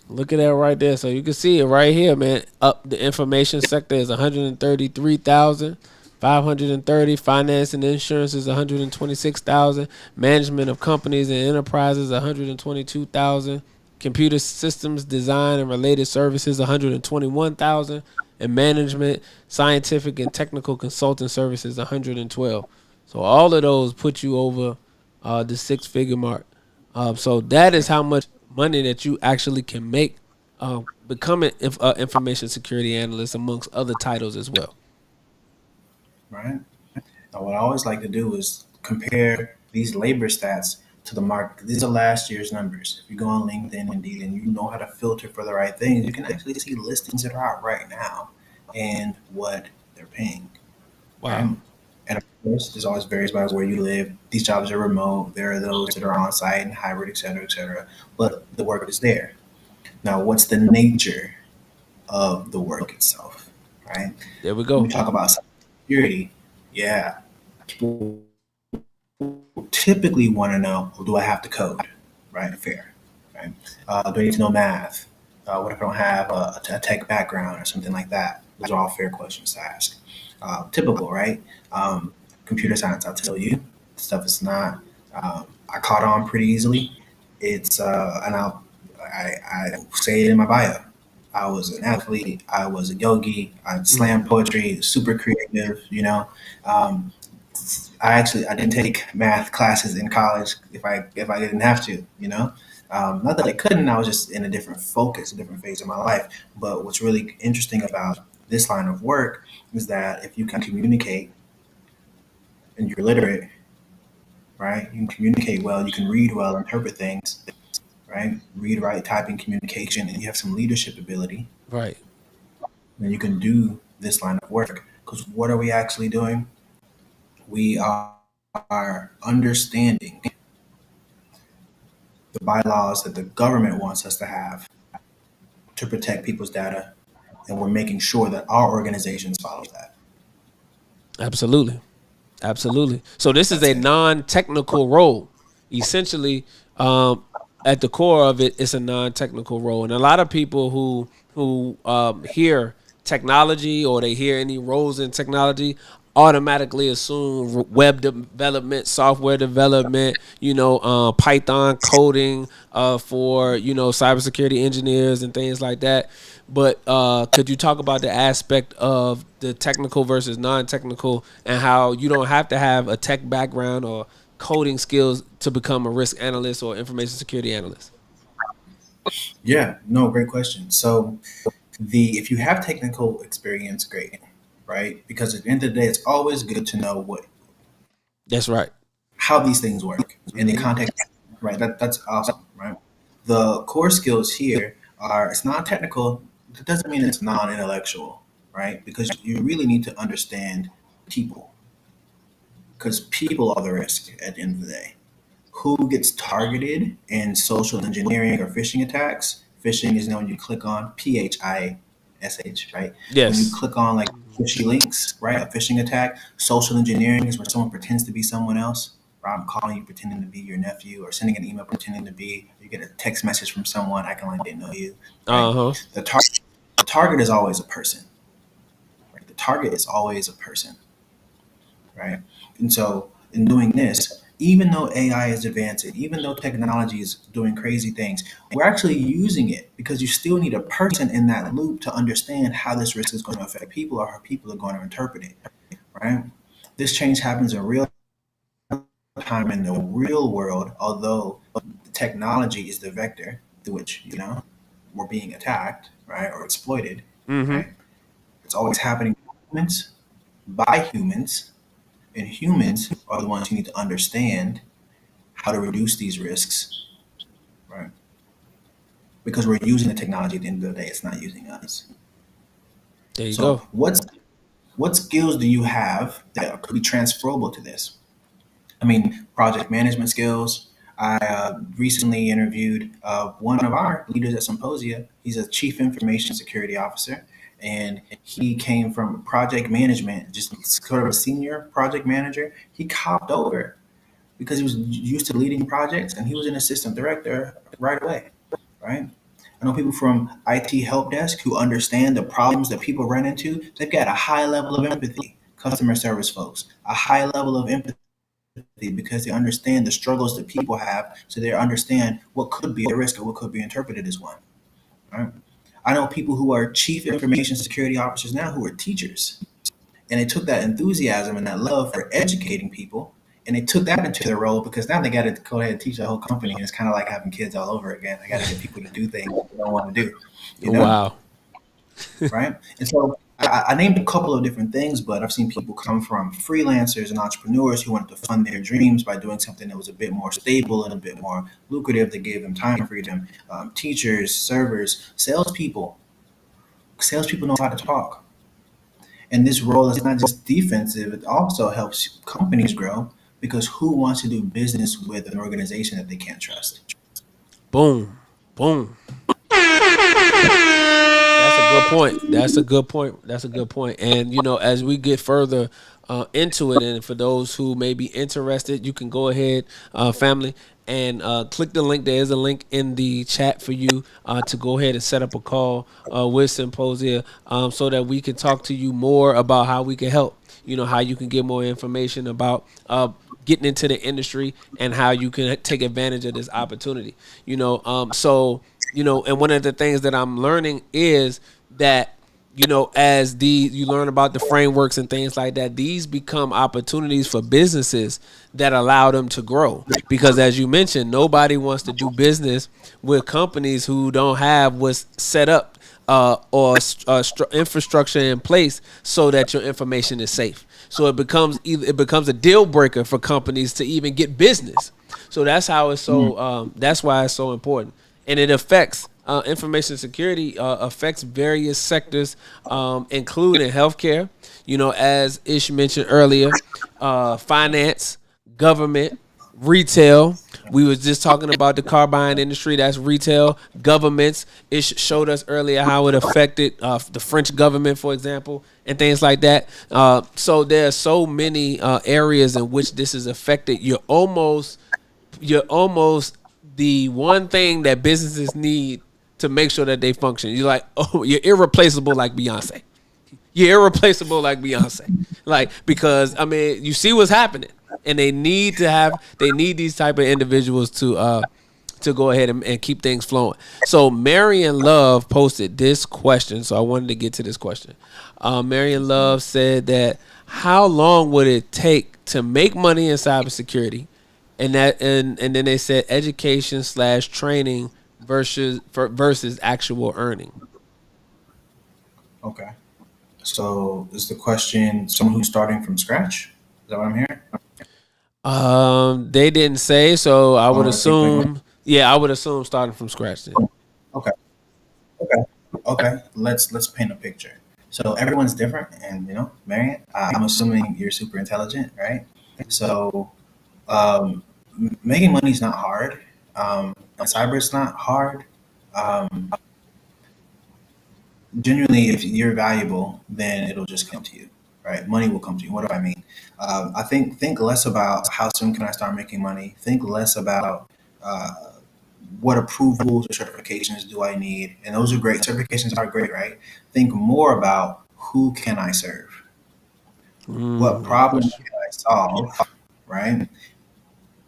Look at that right there. So you can see it right here, man. Up the information sector is 133,530. Finance and insurance is 126,000. Management of companies and enterprises 122,000. Computer systems design and related services 121,000. And management, scientific and technical consulting services 112. So all of those put you over the six-figure mark. So that is how much money that you actually can make becoming information security analyst amongst other titles as well. Right? Now, what I always like to do is compare these labor stats to the market. These are last year's numbers. If you go on LinkedIn, Indeed, and you know how to filter for the right things, you can actually see listings that are out right now and what they're paying. Right? Wow. And of course, this always varies by where you live. These jobs are remote. There are those that are on site and hybrid, et cetera, et cetera. But the work is there. Now, what's the nature of the work itself? Right? There we When we go. talk about security, yeah, people typically want to know, well, do I have to code? Right? Fair. Right? Do I need to know math? What if I don't have a tech background or something like that? Those are all fair questions to ask. Typical, right? Computer science, I'll tell you, stuff is not. I caught on pretty easily. It's and I say it in my bio. I was an athlete. I was a yogi. I Mm. slam poetry, super creative. Um, I didn't take math classes in college if I didn't have to. Not that I couldn't. I was just in a different focus, a different phase of my life. But what's really interesting about this line of work is that if you can communicate and you're literate, right? You can communicate well, you can read well, interpret things, right? Read, write, typing, communication, and you have some leadership ability, Right. then you can do this line of work. Because what are we actually doing? We are understanding the bylaws that the government wants us to have to protect people's data, and we're making sure that our organizations follow that. Absolutely. Absolutely. So this is That's a it. non-technical role. Essentially, at the core of it, it's a non-technical role. And a lot of people who hear technology or they hear any roles in technology automatically assume web development, software development, Python coding for cybersecurity engineers and things like that. But could you talk about the aspect of the technical versus non-technical and how you don't have to have a tech background or coding skills to become a risk analyst or information security analyst? Yeah, no, great question. So the if you have technical experience, great, right? Because at the end of the day, it's always good to know what That's right. how these things work in the Mm-hmm. context, right? That's awesome, right? The core skills here are it's not technical. That doesn't mean it's non-intellectual, right? Because you really need to understand people, because people are the risk at the end of the day. Who gets targeted in social engineering or phishing attacks? Phishing is when you click on PHISH, right? When you Yes. click on like fishy links, right? A phishing attack. Social engineering is where someone pretends to be someone else. Right? I'm calling you pretending to be your nephew, or sending an email pretending to be. You get a text message from someone acting like they know you, right? Uh huh. The, tar- the target is always a person, right? The target is always a person, right? And so in doing this, even though AI is advancing, even though technology is doing crazy things, we're actually using it because you still need a person in that loop to understand how this risk is going to affect people or how people are going to interpret it, right? This change happens in real time in the real world, although technology is the vector through which, we're being attacked, right, or exploited, Mm-hmm. right? It's always happening to humans, by humans, and humans are the ones who need to understand how to reduce these risks, right? Because we're using the technology at the end of the day, it's not using us. There you So go. what skills do you have that could be transferable to this? I mean, project management skills. I recently interviewed one of our leaders at Symposia. He's a chief information security officer, and he came from project management, just sort of a senior project manager. He copped over because he was used to leading projects, and he was an assistant director right away, right? I know people from IT help desk who understand the problems that people run into. They've got a high level of empathy. Customer service folks, a high level of empathy because they understand the struggles that people have, so they understand what could be a risk or what could be interpreted as one. Right? I know people who are chief information security officers now who are teachers, and they took that enthusiasm and that love for educating people, and they took that into their role because now they got to go ahead and teach the whole company, and it's kind of like having kids all over again. They got to get people to do things they don't want to do, you know? Wow. Right? And so I named a couple of different things, but I've seen people come from freelancers and entrepreneurs who wanted to fund their dreams by doing something that was a bit more stable and a bit more lucrative that gave them time freedom. Teachers, servers, salespeople. Salespeople know how to talk. And this role is not just defensive, it also helps companies grow because who wants to do business with an organization that they can't trust? Boom. Boom. That's a good point. That's a good point. That's a good point. And as we get further into it, and for those who may be interested, you can go ahead, family, and click the link. There is a link in the chat for you to go ahead and set up a call with Symposia, so that we can talk to you more about how we can help. How you can get more information about getting into the industry and how you can take advantage of this opportunity. And one of the things that I'm learning is that as you learn about the frameworks and things like that, these become opportunities for businesses that allow them to grow. Because as you mentioned, nobody wants to do business with companies who don't have what's set up infrastructure in place so that your information is safe. So it becomes a deal breaker for companies to even get business. So that's how it's so. That's why it's so important, and it affects information security affects various sectors, including healthcare. As Ish mentioned earlier, finance, government, retail. We was just talking about the car buying industry. That's retail. Governments. It showed us earlier how it affected the French government, for example, and things like that. So there are so many areas in which this is affected. You're almost the one thing that businesses need to make sure that they function. You're like, oh, you're irreplaceable like Beyonce. You're irreplaceable like Beyonce. Like, because you see what's happening, and they need these type of individuals to go ahead and keep things flowing. So Marion Love posted this question, so I wanted to get to this question. Marion Love said that how long would it take to make money in cybersecurity, and then they said education/training versus actual earning. Okay. So is the question someone who's starting from scratch? Is that what I'm hearing? They didn't say, so I would Or people make money? assume. Yeah, I would assume starting from scratch. Then. Okay. Okay. Okay. Let's paint a picture. So everyone's different, and Marion, I'm assuming you're super intelligent, right? So making money is not hard. Cyber is not hard. Um, Genuinely, if you're valuable, then it'll just come to you, right? Money will come to you. What do I mean? I think less about how soon can I start making money. Think less about uh, what approvals or certifications do I need, and those are great. Certifications are great, right? Think more about who can I serve, what Good problem question. can I solve, right?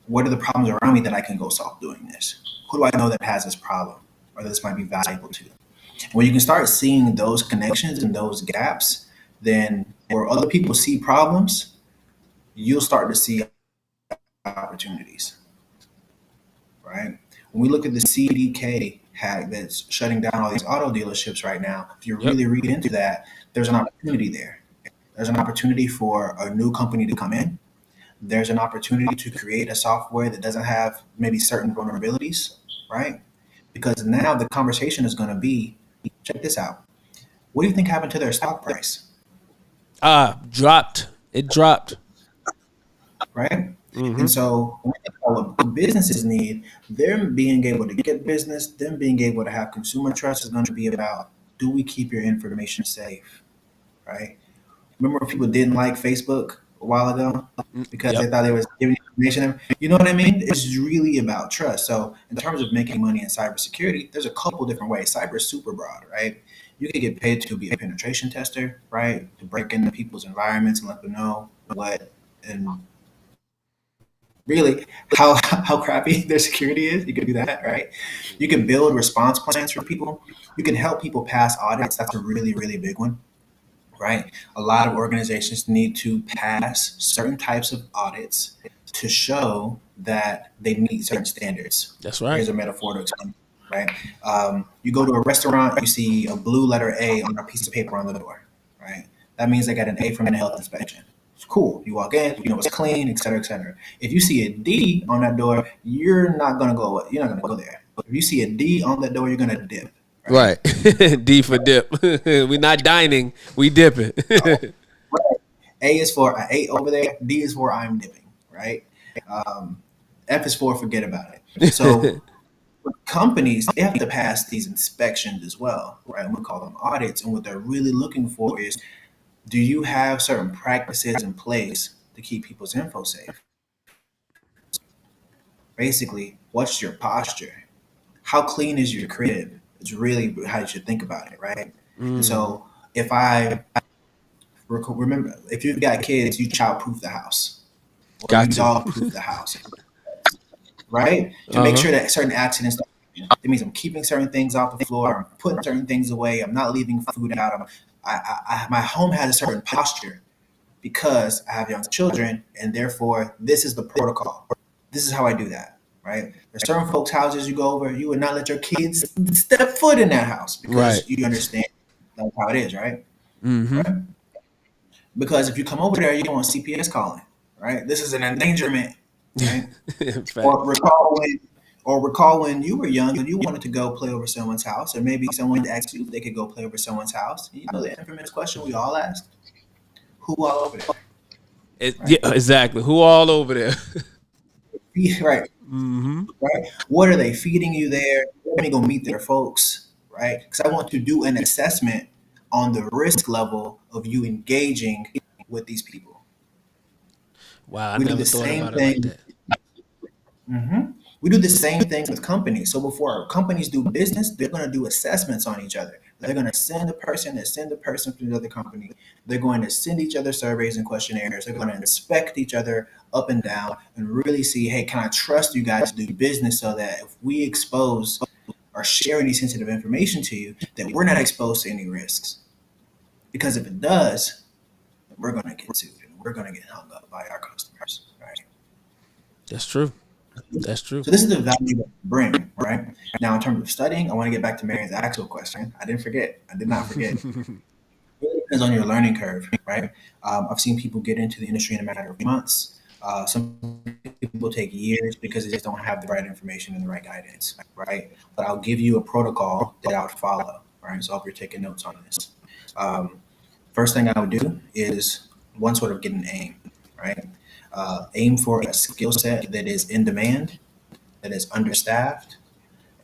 What are the problems around me that I can go solve doing this? Who do I know that has this problem or this might be valuable to? When you can start seeing those connections and those gaps, then where other people see problems, you'll start to see opportunities, right? When we look at the CDK hack that's shutting down all these auto dealerships right now, if you Yep. really read into that, there's an opportunity there. There's an opportunity for a new company to come in. There's an opportunity to create a software that doesn't have maybe certain vulnerabilities, right? Because now the conversation is going to be, check this out. What do you think happened to their stock price, Dropped. It dropped. right? Mm-hmm. And so when we think about what businesses need, them being able to get business, them being able to have consumer trust is going to be about, do we keep your information safe, right? Remember when people didn't like Facebook a while ago because they Yep. thought they was giving information? You know what I mean? It's really about trust. So in terms of making money in cybersecurity, there's a couple different ways. Cyber is super broad, right? You can get paid to be a penetration tester, right? To break into people's environments and let them know what and really how crappy their security is. You can do that, right? You can build response plans for people. You can help people pass audits. That's a really, really big one, right? A lot of organizations need to pass certain types of audits to show that they meet certain standards. That's right. Here's a metaphor to explain, right? You go to a restaurant, you see a blue letter A on a piece of paper on the door, right? That means they got an A from the health inspection. It's cool. You walk in, it's clean, et cetera, et cetera. If you see a D on that door, you're not gonna go. You're not gonna go there. If you see a D on that door, you're gonna dip, right? Right. D for dip. We not dining. We dipping. Right. A is for I ate over there. D is for I'm dipping, right? Um, F is for forget about it. So companies, they have to pass these inspections as well, right? And we call them audits. And what they're really looking for is, do you have certain practices in place to keep people's info safe? Basically, what's your posture? How clean is your crib? It's really how you should think about it, right? And Mm. so if I remember, if you've got kids, you child proof the house or you Got to. dog proof the house, right? To Uh make huh. sure that certain accidents don't happen. It means I'm keeping certain things off the floor. I'm putting certain things away. I'm not leaving food out. My home has a certain posture because I have young children, and therefore this is the protocol. This is how I do that, right? There's certain folks' houses you go over, you would not let your kids step foot in that house because Right. you understand that's how it is, right? Mm-hmm. Right? Because if you come over there, you don't want CPS calling, right? This is an endangerment, right? Fact. Or recall when you were young and you wanted to go play over someone's house, or maybe someone asked you if they could go play over someone's house. You know the infamous question we all ask: who all over there? Yeah, Right? exactly. Who all over there? Right. Mm-hmm. Right. What are they feeding you there? Let me go meet their folks, right? Because I want to do an assessment on the risk level of you engaging with these people. Wow, I We do never the thought same about it like thing. that. Mhm. We do the same thing with companies. So before our companies do business, they're going to do assessments on each other. They're going to send a person and send a person to another company. They're going to send each other surveys and questionnaires. They're going to inspect each other up and down and really see, hey, can I trust you guys to do business so that if we expose or share any sensitive information to you, that we're not exposed to any risks? Because if it does, we're going to get sued and we're going to get hung up by our customers, right? That's true. That's true. So this is the value that we bring, right? Now, in terms of studying, I want to get back to Marion's actual question. I didn't forget. I did not forget. It really depends on your learning curve, right? I've seen people get into the industry in a matter of months. Some people take years because they just don't have the right information and the right guidance, right? But I'll give you a protocol that I would follow, right? So I hope you're taking notes on this. Um, First thing I would do is one sort of get an aim, right? Aim for a skill set that is in demand, that is understaffed,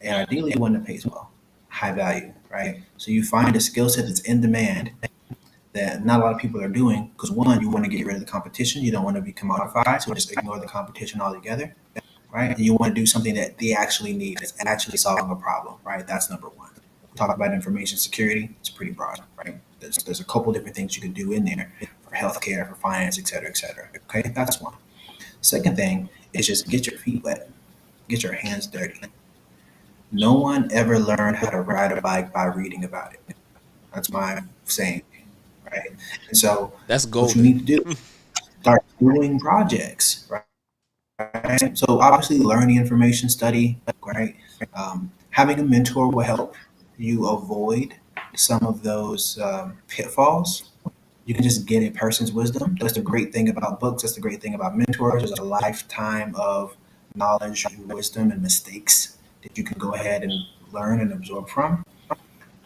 and ideally one that pays well, high value, right? So you find a skill set that's in demand that not a lot of people are doing because one, you want to get rid of the competition. You don't want to be commodified, so just ignore the competition altogether, right? And you want to do something that they actually need, that's actually solving a problem, right? That's number one. Talk about information security, it's pretty broad, right? There's a couple different things you can do in there for healthcare, for finance, et cetera, et cetera. Okay, that's one. Second thing is just get your feet wet, get your hands dirty. No one ever learned how to ride a bike by reading about it. That's my saying, right? And so, That's what you golden. need to do, start doing projects, right? So, obviously, learn the information, study, right? Having a mentor will help you avoid some of those pitfalls. You can just get a person's wisdom. That's the great thing about books. That's the great thing about mentors. There's a lifetime of knowledge and wisdom and mistakes that you can go ahead and learn and absorb from.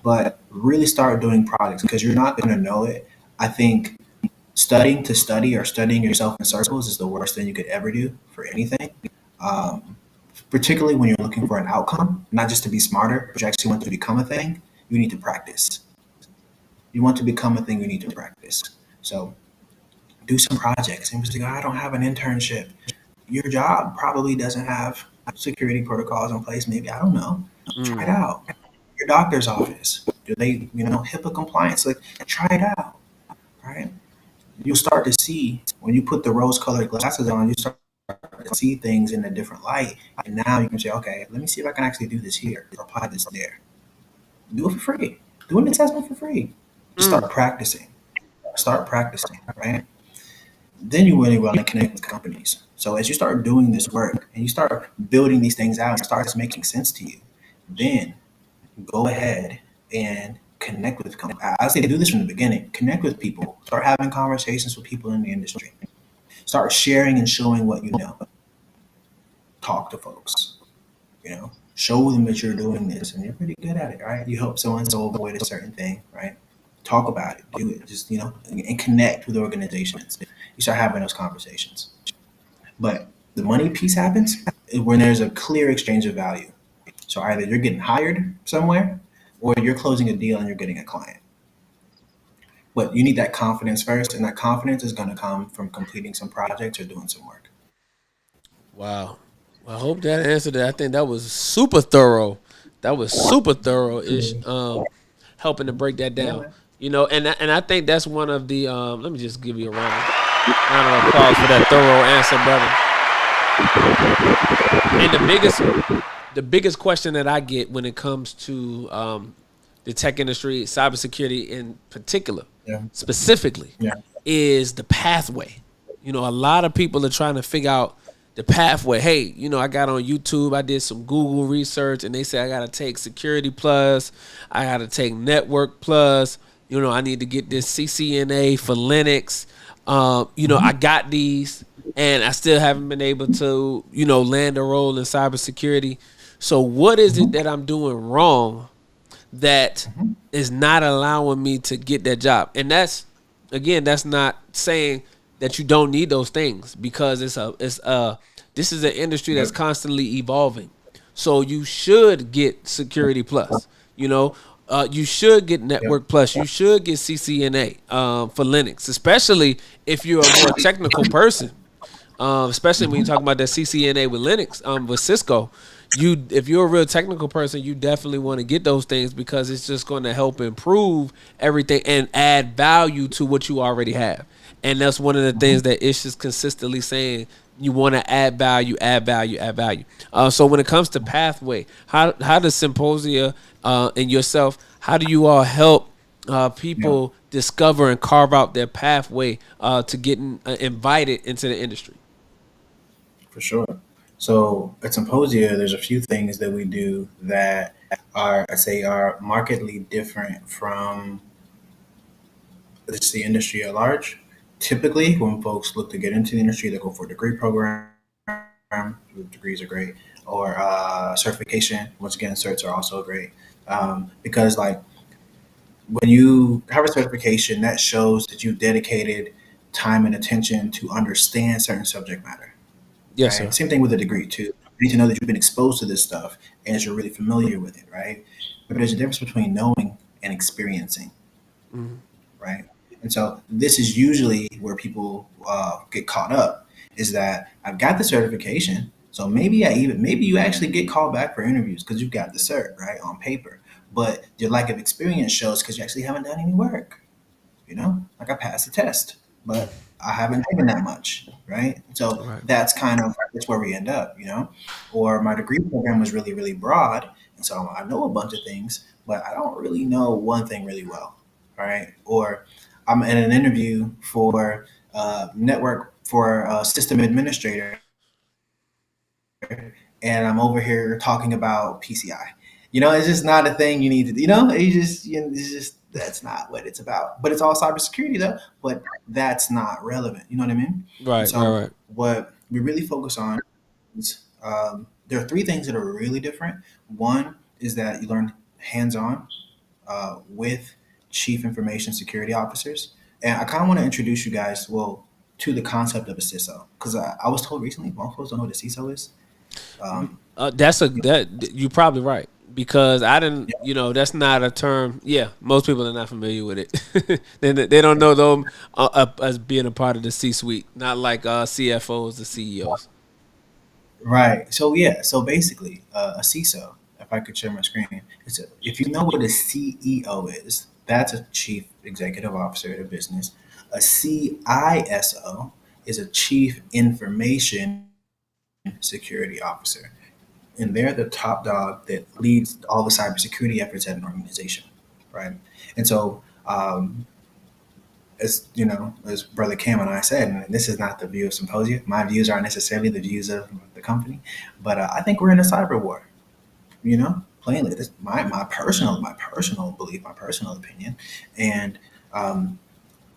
But really start doing projects because you're not going to know it. I think studying to study or studying yourself in circles is the worst thing you could ever do for anything. Um, Particularly when you're looking for an outcome, not just to be smarter, but you actually want to become a thing, you need to practice. You want to become a thing, you need to practice. So do some projects. And just go, I don't have an internship. Your job probably doesn't have security protocols in place. Maybe, I don't know. Try it Mm. out. Your doctor's office. Do they, HIPAA compliance? Like, try it out, right? You'll start to see when you put the rose-colored glasses on. You start to see things in a different light, and now you can say, okay, let me see if I can actually do this here or apply this there. Do it for free. Do an assessment for free. Just Mm. start practicing. Start practicing, right? Then you really want to connect with companies. So as you start doing this work and you start building these things out, it starts making sense to you. Then go ahead and connect with companies. I say do this from the beginning. Connect with people. Start having conversations with people in the industry. Start sharing and showing what you know. Talk to folks. Show them that you're doing this and you're pretty good at it, right? You help so and so avoid a certain thing, right? Talk about it, do it, just and connect with organizations. You start having those conversations. But the money piece happens when there's a clear exchange of value. So either you're getting hired somewhere or you're closing a deal and you're getting a client. But you need that confidence first, and that confidence is going to come from completing some projects or doing some work. Wow. Well, I hope that answered it. I think that was super thorough. That was super thorough ish. Helping to break that Yeah, down. man. And I think that's one of the. Let me just give you a round of applause for that thorough answer, brother. And the biggest question that I get when it comes to the tech industry, cybersecurity in particular, Yeah. specifically, Yeah. is the pathway. A lot of people are trying to figure out the pathway. Hey, I got on YouTube, I did some Google research, and they said I got to take Security Plus, I got to take Network Plus. I need to get this CCNA for Linux. I got these, and I still haven't been able to, land a role in cybersecurity. So what is it that I'm doing wrong that is not allowing me to get that job? And that's not saying that you don't need those things, because this is an industry that's constantly evolving. So you should get Security Plus. You should get Network Plus. You should get CCNA for Linux, especially if you're a more technical person. Especially when you talk about that CCNA with Linux, with Cisco. If you're a real technical person, you definitely want to get those things, because it's just going to help improve everything and add value to what you already have. And that's one of the things that Ish is consistently saying. You want to add value, add value, add value. So when it comes to pathway, how does Symposia and yourself, how do you all help people discover and carve out their pathway to getting invited into the industry? For sure. So at Symposia, there's a few things that we do that are markedly different from just the industry at large. Typically, when folks look to get into the industry, they go for a degree program. Degrees are great, or certification. Once again, certs are also great, because like when you have a certification, that shows that you've dedicated time and attention to understand certain subject matter. Yes, Right? sir. Same thing with a degree too. You need to know that you've been exposed to this stuff and that you're really familiar with it, right? But there's a difference between knowing and experiencing, Mhm. right? And so this is usually where people get caught up, is that I've got the certification, so maybe you actually get called back for interviews because you've got the cert, right, on paper. But your lack of experience shows because you actually haven't done any work. Like I passed the test, but I haven't given that much, right? So Right. that's where we end up. Or my degree program was really, really broad, and so I know a bunch of things, but I don't really know one thing really well, right? Or I'm in an interview for network for a system administrator, and I'm over here talking about PCI. It's just not a thing you need to. It's just that's not what it's about. But it's all cybersecurity though. But that's not relevant. You know what I mean? And Right, right, so right. what we really focus on is there are three things that are really different. One is that you learn hands-on with chief information security officers, and I kind of want to introduce you guys, to the concept of a CISO, because I was told recently most folks don't know what a CISO is. Um, You're probably right, because I didn't. yeah, That's not a term. Yeah, most people are not familiar with it. They don't know them as being a part of the C-suite, not like CFOs, the CEOs. right. So basically, a CISO. If I could share my screen, if you know what a CEO is, that's a chief executive officer at a business. A CISO is a chief information security officer, and they're the top dog that leads all the cybersecurity efforts at an organization, right? And so, as Brother Cam and I said, and this is not the view of Symposia. My views aren't necessarily the views of the company, but I think we're in a cyber war. Plainly, this my personal belief, my personal opinion, and um,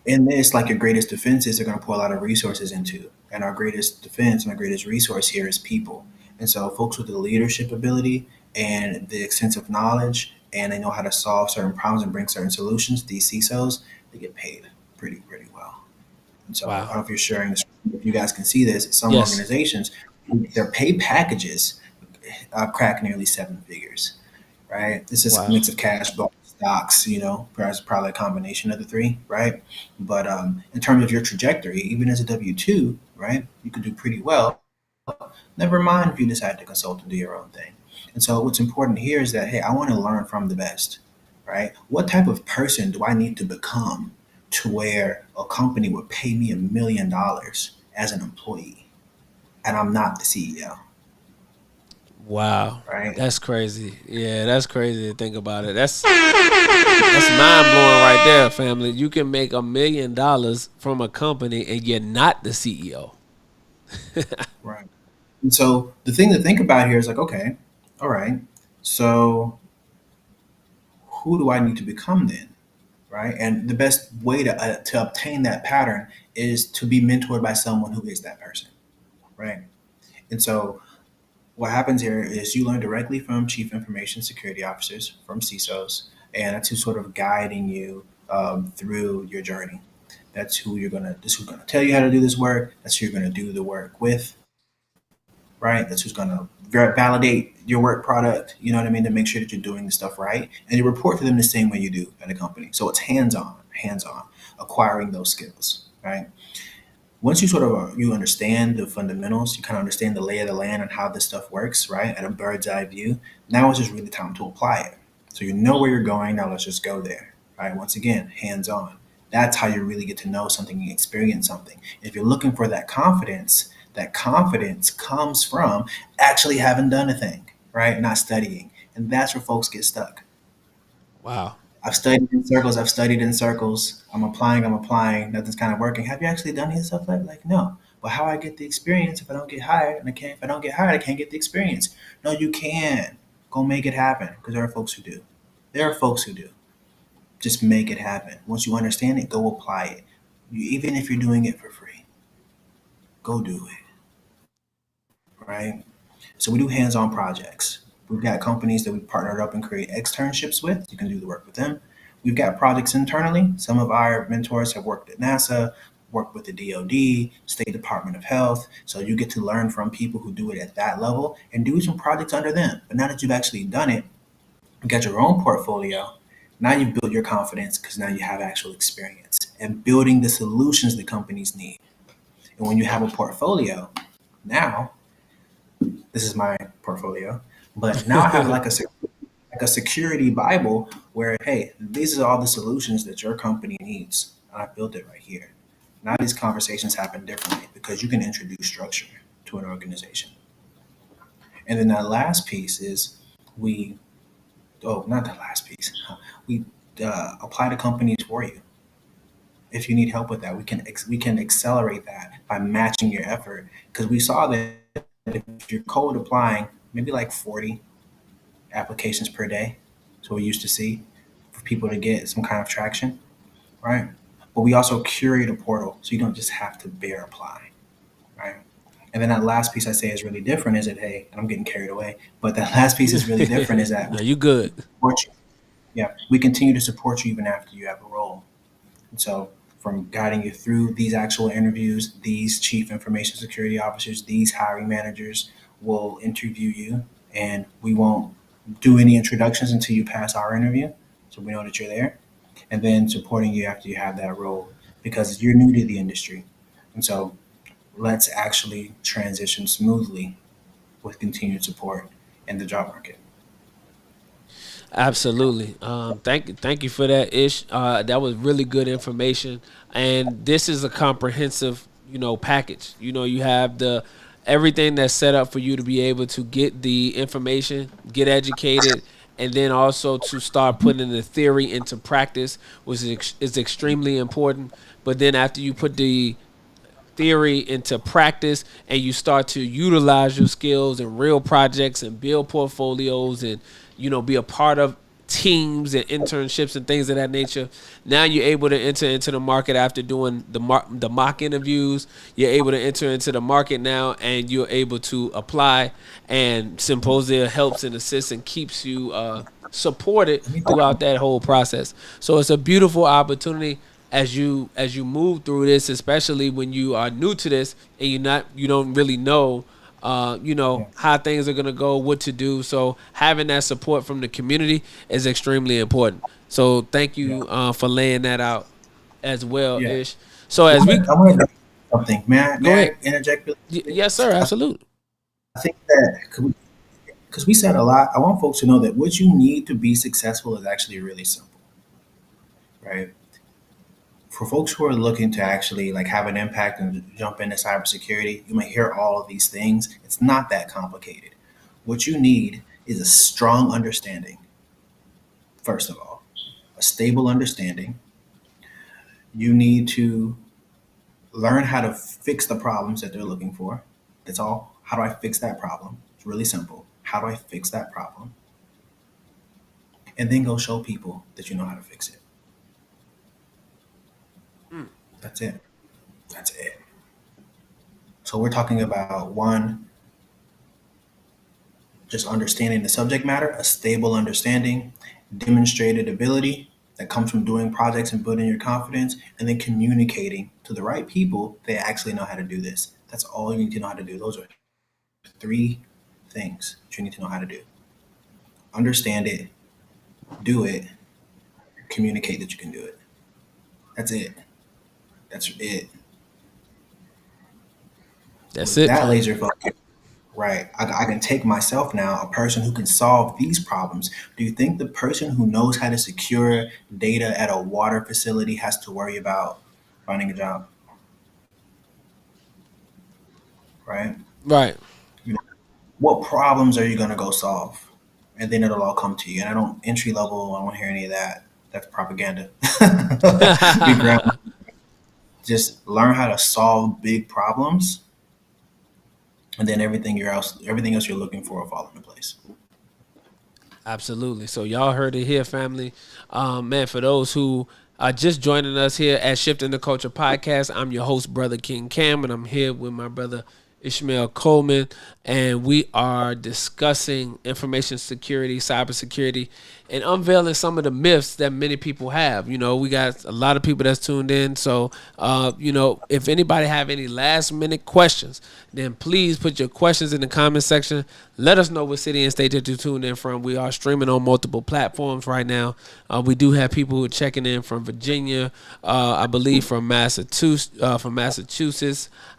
in this, like your greatest defenses are going to pour a lot of resources into. And our greatest defense and our greatest resource here is people. And so folks with the leadership ability and the extensive knowledge, and they know how to solve certain problems and bring certain solutions, these CISOs, they get paid pretty, pretty well. And so I don't Wow. know if you're sharing this, if you guys can see this, some Yes. organizations, their pay packages crack nearly seven figures, right? This is a Wow. mix of cash, bonus, stocks, perhaps probably a combination of the three, right? But in terms of your trajectory, even as a W 2, right, you could do pretty well. Never mind if you decide to consult and do your own thing. And so what's important here is that, hey, I want to learn from the best, right? What type of person do I need to become to where a company would pay me $1 million as an employee and I'm not the CEO, Wow. right? That's crazy. Yeah, that's crazy to think about it. That's mind blowing right there, family. You can make $1 million from a company and you're not the CEO. Right. And so the thing to think about here is like, okay, all right, so who do I need to become then? Right. And the best way to obtain that pattern is to be mentored by someone who is that person. Right. And so what happens here is you learn directly from chief information security officers, from CISOs, and that's who's sort of guiding you through your journey. That's who you're gonna. This who's gonna tell you how to do this work. That's who you're gonna do the work with. Right. That's who's gonna validate your work product. You know what I mean, to make sure that you're doing the stuff right, and you report to them the same way you do at a company. So it's hands on, acquiring those skills. Right. Once you sort of you understand the fundamentals, you kind of understand the lay of the land and how this stuff works, right? At a bird's eye view. Now it's just really time to apply it. So you know where you're going. Now let's just go there, right? Once again, hands on. That's how you really get to know something and experience something. If you're looking for that confidence comes from actually having done a thing, right? Not studying. And that's where folks get stuck. Wow. I've studied in circles. I've studied in circles. I'm applying. I'm applying. Nothing's kind of working. Have you actually done any stuff like no? But how I get the experience if I don't get hired? And I can't. If I don't get hired, I can't get the experience. No, you can. Go make it happen. Because there are folks who do. There are folks who do. Just make it happen. Once you understand it, go apply it. Even if you're doing it for free, go do it. Right. So we do hands-on projects. We've got companies that we partnered up and create externships with. You can do the work with them. We've got projects internally. Some of our mentors have worked at NASA, worked with the DoD, State Department of Health. So you get to learn from people who do it at that level and do some projects under them. But now that you've actually done it, you got your own portfolio. Now you've built your confidence because now you have actual experience and building the solutions that companies need. And when you have a portfolio, now this is my portfolio, but now I have like a security Bible where, hey, these are all the solutions that your company needs. And I built it right here. Now these conversations happen differently because you can introduce structure to an organization. And then that last piece is we, oh, not the last piece. We apply to companies for you. If you need help with that, we can accelerate that by matching your effort because we saw that if you're cold applying, maybe like 40 applications per day. So we used to see for people to get some kind of traction, right? But we also curate a portal so you don't just have to bare apply, right? And then that last piece I say is really different is that, hey, and I'm getting carried away, but that last piece is really different is that we No, you good. support you. Yeah, we continue to support you even after you have a role. And so, from guiding you through these actual interviews, these chief information security officers, these hiring managers will interview you, and we won't do any introductions until you pass our interview. So we know that you're there, and then supporting you after you have that role because you're new to the industry. And so, let's actually transition smoothly with continued support in the job market. Absolutely. Thank you for that, Ish. That was really good information, and this is a comprehensive, package. You have the everything that's set up for you to be able to get the information, get educated, and then also to start putting the theory into practice, which is extremely important. But then after you put the theory into practice and you start to utilize your skills in real projects and build portfolios and be a part of teams and internships and things of that nature. Now you're able to enter into the market after doing the mock interviews. You're able to enter into the market now and you're able to apply, and Symposia helps and assists and keeps you supported throughout that whole process. So it's a beautiful opportunity as you move through this, especially when you are new to this and you don't really know how things are gonna go, what to do. So having that support from the community is extremely important. So thank Yeah, you for laying that out as well, yeah. Ish. So as we I want to do something. go May ahead, I interject really quickly? yes, sir, absolutely. I think that because we said a lot, I want folks to know that what you need to be successful is actually really simple, right? For folks who are looking to actually like have an impact and jump into cybersecurity, you may hear all of these things. It's not that complicated. What you need is a strong understanding, first of all, a stable understanding. You need to learn how to fix the problems that they're looking for. That's all. How do I fix that problem? It's really simple. How do I fix that problem? And then go show people that you know how to fix it. That's it. That's it. So we're talking about one, just understanding the subject matter, a stable understanding, demonstrated ability that comes from doing projects and building your confidence, and then communicating to the right people that actually know how to do this. That's all you need to know how to do. Those are three things that you need to know how to do. Understand it, do it, communicate that you can do it. That's it. That's it. That's With it. that laser focus, right? I can take myself now, a person who can solve these problems. Do you think the person who knows how to secure data at a water facility has to worry about finding a job? Right? Right. You know, what problems are you going to go solve? And then it'll all come to you. And I don't, entry level, I don't want to hear any of that. That's propaganda. Be grounded. Just learn how to solve big problems, and then everything else you're looking for will fall into place. Absolutely. So y'all heard it here, family. Man, for those who are just joining us here at Shifting the Culture Podcast, I'm your host, Brother King Cam, and I'm here with my brother Ismael Coleman, and we are discussing information security, cybersecurity, and unveiling some of the myths that many people have. You know, we got a lot of people that's tuned in. So, you know, if anybody have any last minute questions, then please put your questions in the comment section. Let us know what city and state that you tuned in from. We are streaming on multiple platforms right now. We do have people who are checking in from Virginia, I believe from Massachusetts.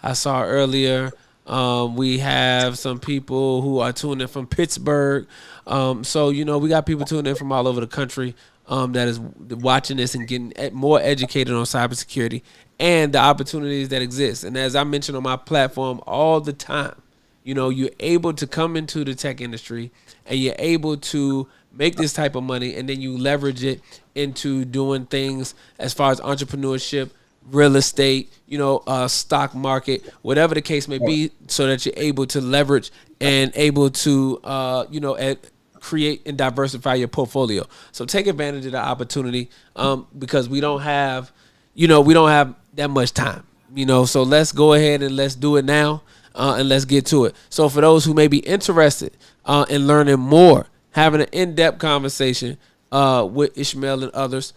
I saw earlier. We have some people who are tuning in from Pittsburgh. So, you know, we got people tuning in from all over the country that is watching this and getting more educated on cybersecurity and the opportunities that exist. And as I mentioned on my platform all the time, you know, you're able to come into the tech industry and you're able to make this type of money, and then you leverage it into doing things as far as entrepreneurship, real estate, you know, stock market, whatever the case may be, so that you're able to leverage and able to, you know, create and diversify your portfolio. So take advantage of the opportunity, because we don't have that much time, you know, so let's go ahead and let's do it now, and let's get to it. So for those who may be interested in learning more, having an in-depth conversation with Ismael and others,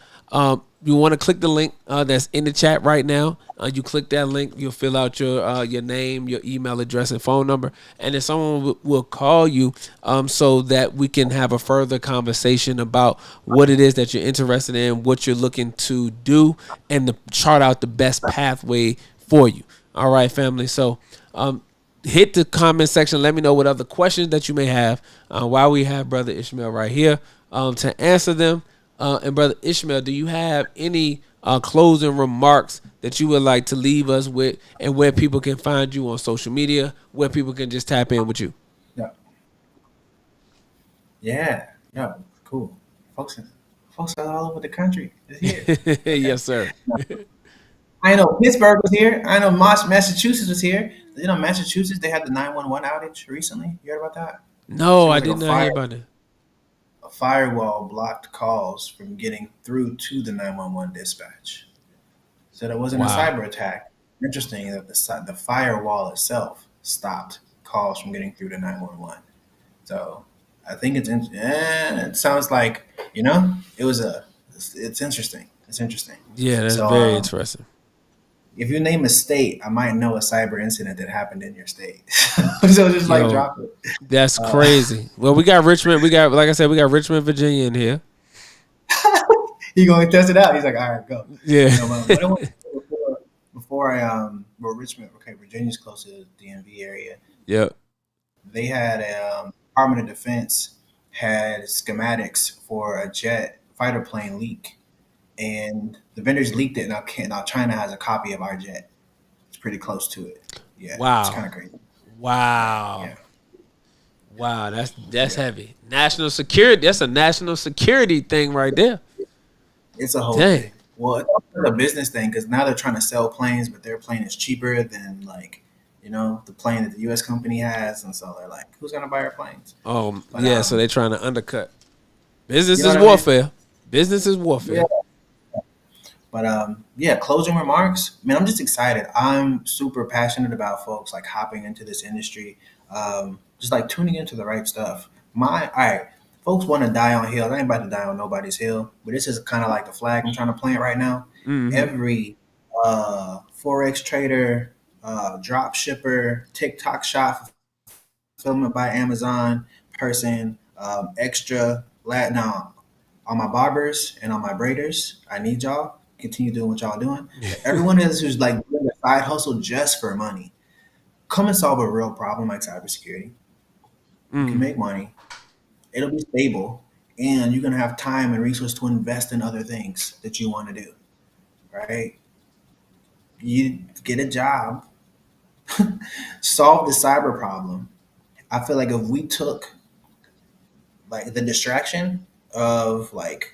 you want to click the link that's in the chat right now. You click that link, you'll fill out your name, your email address, and phone number, and then someone will call you so that we can have a further conversation about what it is that you're interested in, what you're looking to do, and to chart out the best pathway for you. All right, family. So hit the comment section. Let me know what other questions that you may have while we have Brother Ismael right here to answer them. And Brother Ismael, do you have any closing remarks that you would like to leave us with, and where people can find you on social media, where people can just tap in with you? Yeah, cool. Folks are all over the country. It's here. Yes, sir. I know Pittsburgh was here. I know Massachusetts was here. You know, Massachusetts, they had the 911 outage recently. You heard about that? No, I Like did not hear about it. a firewall blocked calls from getting through to the 911 dispatch. So there wasn't a cyber attack. Interesting that the firewall itself stopped calls from getting through to 911. So I think it sounds like, you know, it's interesting. It's interesting. Yeah, that's So, very interesting. If you name a state, I might know a cyber incident that happened in your state. So just like drop it. That's crazy. Well, we got Richmond. Like I said, we got Richmond, Virginia in here. He going to test it out. He's like, all right, go. Yeah. You know, before Richmond, okay, Virginia's close to the DMV area. Yep. They had Department of Defense had schematics for a jet fighter plane leak, and the vendors leaked it. Now China has a copy of our jet. It's pretty close to it. Yeah. Wow. It's kind of crazy. Wow. Yeah. Wow, that's heavy. National security. That's a national security thing right there. It's a whole Dang. thing. Well, it's also a business thing because now they're trying to sell planes, but their plane is cheaper than the plane that the U.S. company has, and so they're like, who's gonna buy our planes? But Yeah, so they're trying to undercut. you Business know is what I mean? warfare. Business is Yeah. warfare. But yeah, closing remarks. Man, I'm just excited. I'm super passionate about folks like hopping into this industry, just like tuning into the right stuff. All right, folks want to die on hills. I ain't about to die on nobody's hill, but this is kind of like the flag I'm trying to plant right now. Hmm. Every forex trader, drop shipper, TikTok shop fulfillment by Amazon person, extra now on my barbers and on my braiders. I need y'all continue doing what y'all doing. But everyone else who's like doing a side hustle just for money, come and solve a real problem like cybersecurity. You can Mm. make money. It'll be stable, and you're gonna have time and resources to invest in other things that you want to do. Right? You get a job, solve the cyber problem. I feel like if we took like the distraction of like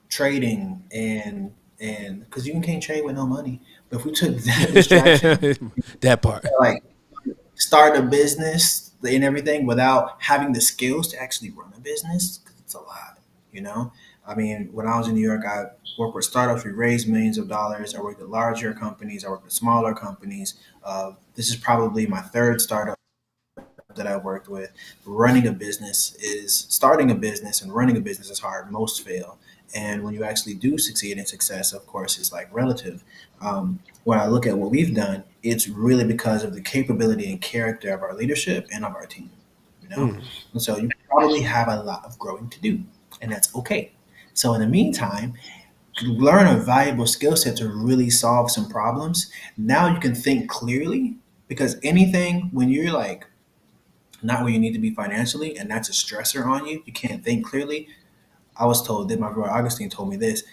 trading and because you can't trade with no money. But if we took that distraction, That part. like start a business and everything without having the skills to actually run a business, because it's a lot, you know. I mean, when I was in New York, I worked with startups. We raised millions of dollars. I worked with larger companies. I worked with smaller companies. This is probably my third startup that I worked with. Starting a business and running a business is hard. Most fail. And when you actually do succeed in success, of course, is like relative. When I look at what we've done, it's really because of the capability and character of our leadership and of our team, you know? Mm. And so you probably have a lot of growing to do, and that's okay. So in the meantime, learn a valuable skill set to really solve some problems. Now you can think clearly, because anything when you're like not where you need to be financially, and that's a stressor on you. You can't think clearly. I was told that my brother Augustine told me this.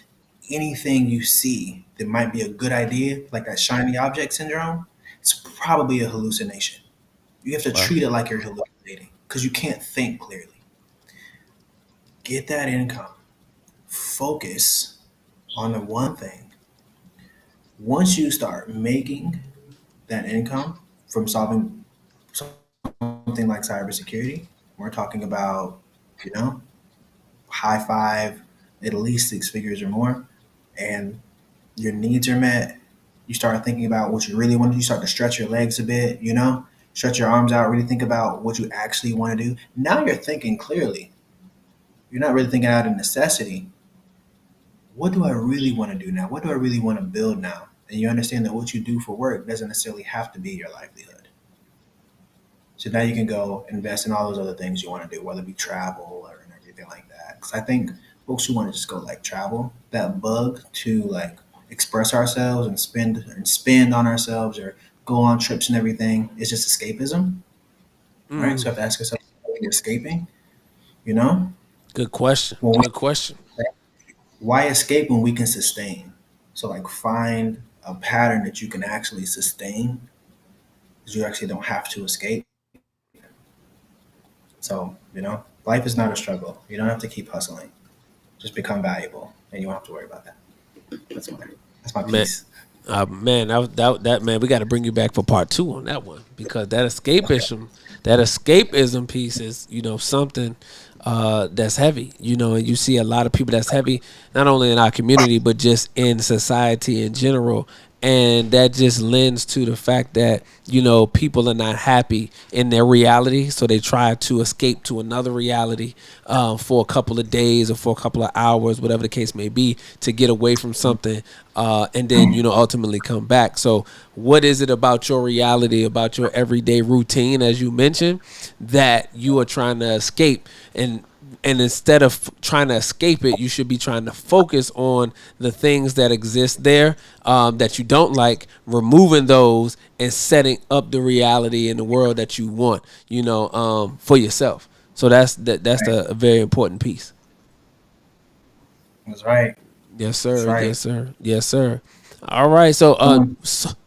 Anything you see that might be a good idea, like that shiny object syndrome, it's probably a hallucination. You have to Wow. treat it like you're hallucinating because you can't think clearly. Get that income. Focus on the one thing. Once you start making that income from solving something like cybersecurity, we're talking about, you know, high five, at least six figures or more, and your needs are met, you start thinking about what you really want to do. You start to stretch your legs a bit, stretch your arms out, really think about what you actually want to do. Now you're thinking clearly. You're not really thinking out of necessity. What do I really want to do now? What do I really want to build now? And you understand that what you do for work doesn't necessarily have to be your livelihood. So now you can go invest in all those other things you want to do, whether it be travel or and everything like that. Because I think folks who want to just go like travel, that bug to like express ourselves and spend on ourselves or go on trips and everything is just escapism, right? So you Mm. have to ask yourself, are you escaping? You know, Good question. well, Good question. why escape when we can sustain? So like find a pattern that you can actually sustain because you actually don't have to escape. So, life is not a struggle. You don't have to keep hustling. Just become valuable and you won't have to worry about that. That's my Man, piece. man, that man, we got to bring you back for part two on that one because that escapism piece is something that's heavy, and you see a lot of people that's heavy, not only in our community but just in society in general, and that just lends to the fact that people are not happy in their reality, so they try to escape to another reality for a couple of days or for a couple of hours, whatever the case may be, to get away from something, and then ultimately come back. So what is it about your reality, about your everyday routine, as you mentioned, that you are trying to escape? And instead of trying to escape it, you should be trying to focus on the things that exist there, that you don't like, removing those and setting up the reality in the world that you want, for yourself. So that's Right. a very important piece. That's right. Yes, That's sir. right. Yes, sir. Yes, sir. All right. So, Um,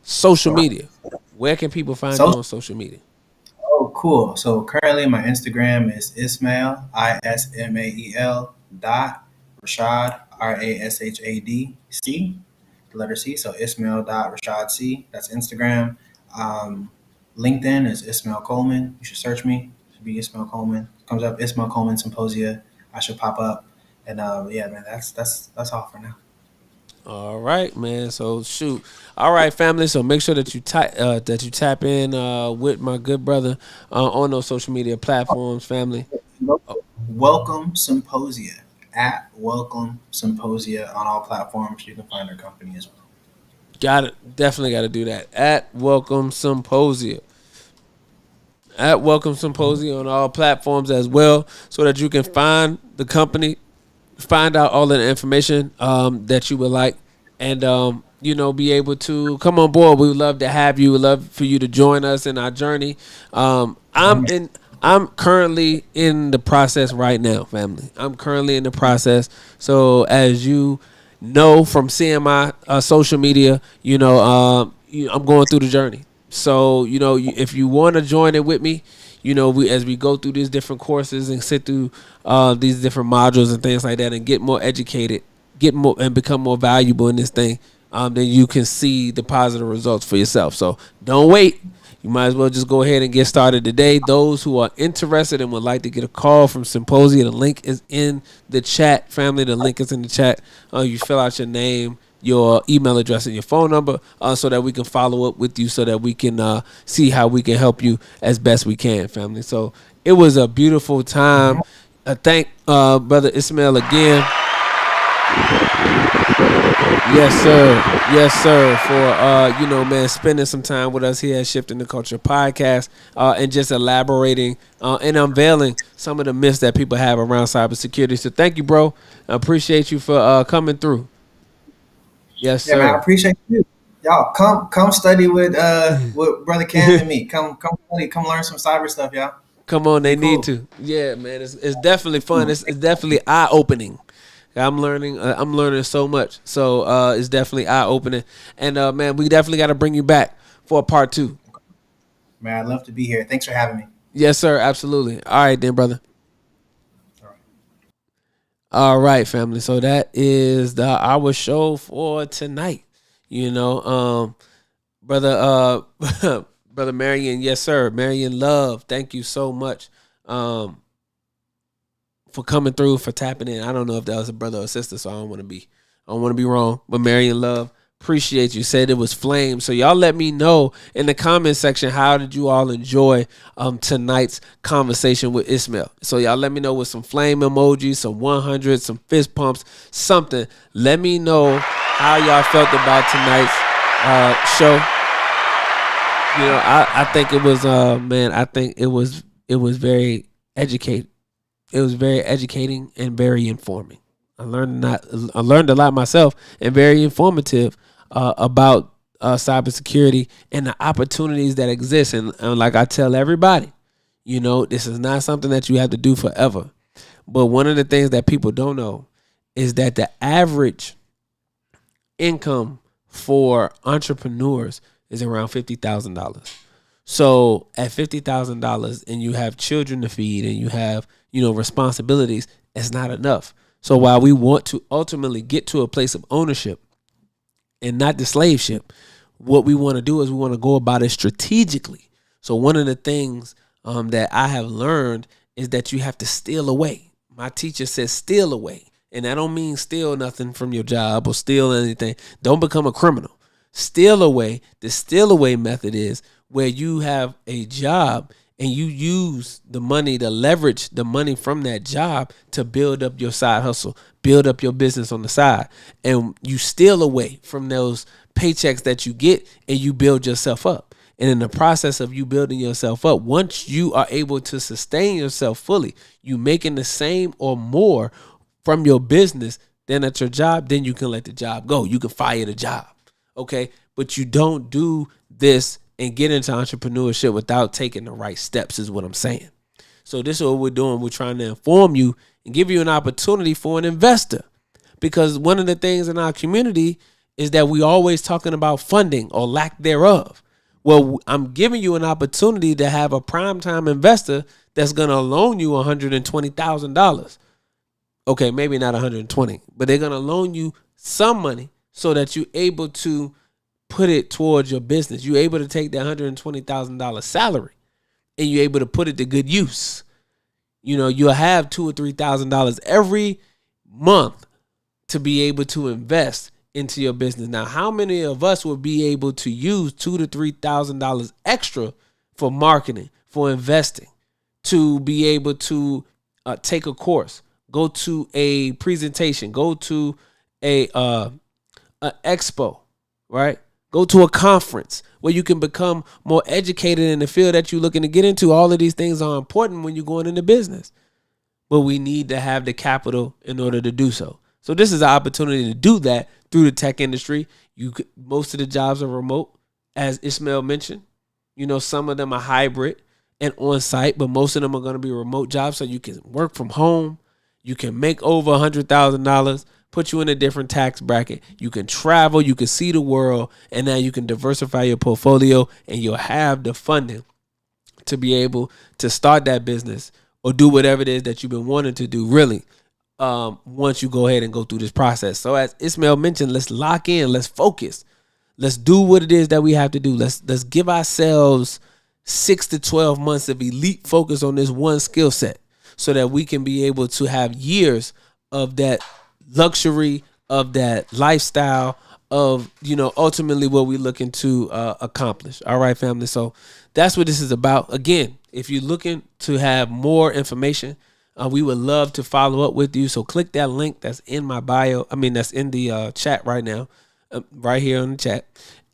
social media. Where can people find you so, on social media? oh, cool. So currently my Instagram is Ismael, Ismael dot Rashad, Rashad C, the letter C. So Ismael dot Rashad C. That's Instagram. LinkedIn is Ismael Coleman. You should search me. It should be Ismael Coleman. Comes up Ismael Coleman Symposia. I should pop up. And yeah, man, that's all for now. All right, man. So shoot. All right, family. So make sure that you tap in with my good brother on those social media platforms, family. Welcome Symposia at Welcome Symposia on all platforms. You can find our company as well. Got it. Definitely got to do that. At Welcome Symposia. At Welcome Symposia on all platforms as well, so that you can find the company, find out all of the information that you would like, and be able to come on board. We would love to have you. We'd love for you to join us in our journey. I'm currently in the process right now, family. I'm currently in the process. So as you know from seeing my social media, I'm going through the journey. So, if you want to join it with me, as we go through these different courses and sit through these different modules and things like that and get more educated, get more and become more valuable in this thing, then you can see the positive results for yourself. So don't wait. You might as well just go ahead and get started today. Those who are interested and would like to get a call from Symposia, the link is in the chat, family. The link is in the chat. You fill out your name, your email address, and your phone number so that we can follow up with you, so that we can see how we can help you as best we can, family. So it was a beautiful time. Thank Brother Ismael again. Yes, sir. For spending some time with us here at Shifting the Culture podcast, and just elaborating and unveiling some of the myths that people have around cybersecurity. So thank you, bro. I appreciate you for coming through. Yes, sir. Yeah, man, I appreciate you. Y'all come study with Brother Cam and me. Come study, come learn some cyber stuff, y'all. Come on, they need to. Yeah, man, it's definitely fun. It's definitely eye opening. I'm learning so much. So it's definitely eye opening. And man, we definitely got to bring you back for a part 2. Man, I'd love to be here. Thanks for having me. Yes, sir. Absolutely. All right, then, brother. All right, family. So that is our show for tonight. Brother Brother Marion, yes, sir. Marion Love, thank you so much for coming through, for tapping in. I don't know if that was a brother or sister, so I don't want to be wrong. But Marion Love, appreciate you. Said it was flame. So y'all let me know in the comment section, how did you all enjoy tonight's conversation with Ismael? So y'all let me know with some flame emojis, some 100, some fist pumps, something. Let me know how y'all felt about tonight's show. I think it was I think it was very educated. It was very educating and very informing. I learned a lot myself, and very informative about cybersecurity and the opportunities that exist. And like I tell everybody, this is not something that you have to do forever. But one of the things that people don't know is that the average income for entrepreneurs is around $50,000. So at $50,000 and you have children to feed and you have, responsibilities, it's not enough. So while we want to ultimately get to a place of ownership and not the slave ship, what we want to do is we want to go about it strategically. So one of the things that I have learned is that you have to steal away. My teacher says steal away. And that don't mean steal nothing from your job or steal anything. Don't become a criminal. Steal away. The steal away method is where you have a job and you use the money to leverage the money from that job to build up your side hustle, build up your business on the side. And you steal away from those paychecks that you get and you build yourself up. And in the process of you building yourself up, once you are able to sustain yourself fully, you making the same or more from your business than at your job, then you can let the job go. You can fire the job. Okay. But you don't do this and get into entrepreneurship without taking the right steps, is what I'm saying. So this is what we're doing. We're trying to inform you and give you an opportunity for an investor. Because one of the things in our community is that we always talking about funding or lack thereof. Well, I'm giving you an opportunity to have a primetime investor that's going to loan you $120,000. Okay, maybe not 120, but they're going to loan you some money so that you're able to put it towards your business. You're able to take that $120,000 salary and you're able to put it to good use. You know, you'll have $2,000 or $3,000 every month to be able to invest into your business. Now, how many of us would be able to use $2,000 to $3,000 extra for marketing, for investing, to be able to take a course, go to a presentation, go to a expo, right? Go to a conference where you can become more educated in the field that you're looking to get into. All of these things are important when you're going into business, but we need to have the capital in order to do so. So this is an opportunity to do that through the tech industry. Most of the jobs are remote, as Ismael mentioned. You know, some of them are hybrid and on-site, but most of them are going to be remote jobs, so you can work from home. You can make over $100,000, put you in a different tax bracket. You can travel, you can see the world, and now you can diversify your portfolio, and you'll have the funding to be able to start that business or do whatever it is that you've been wanting to do, really, once you go ahead and go through this process. So as Ismael mentioned, let's lock in, let's focus. Let's do what it is that we have to do. Let's give ourselves 6 to 12 months of elite focus on this one skill set so that we can be able to have years of that luxury, of that lifestyle, of, you know, ultimately what we're looking to accomplish. All right, family. So that's what this is about. Again, if you're looking to have more information, we would love to follow up with you. So click that link that's in my bio. That's in the chat right now, right here on the chat.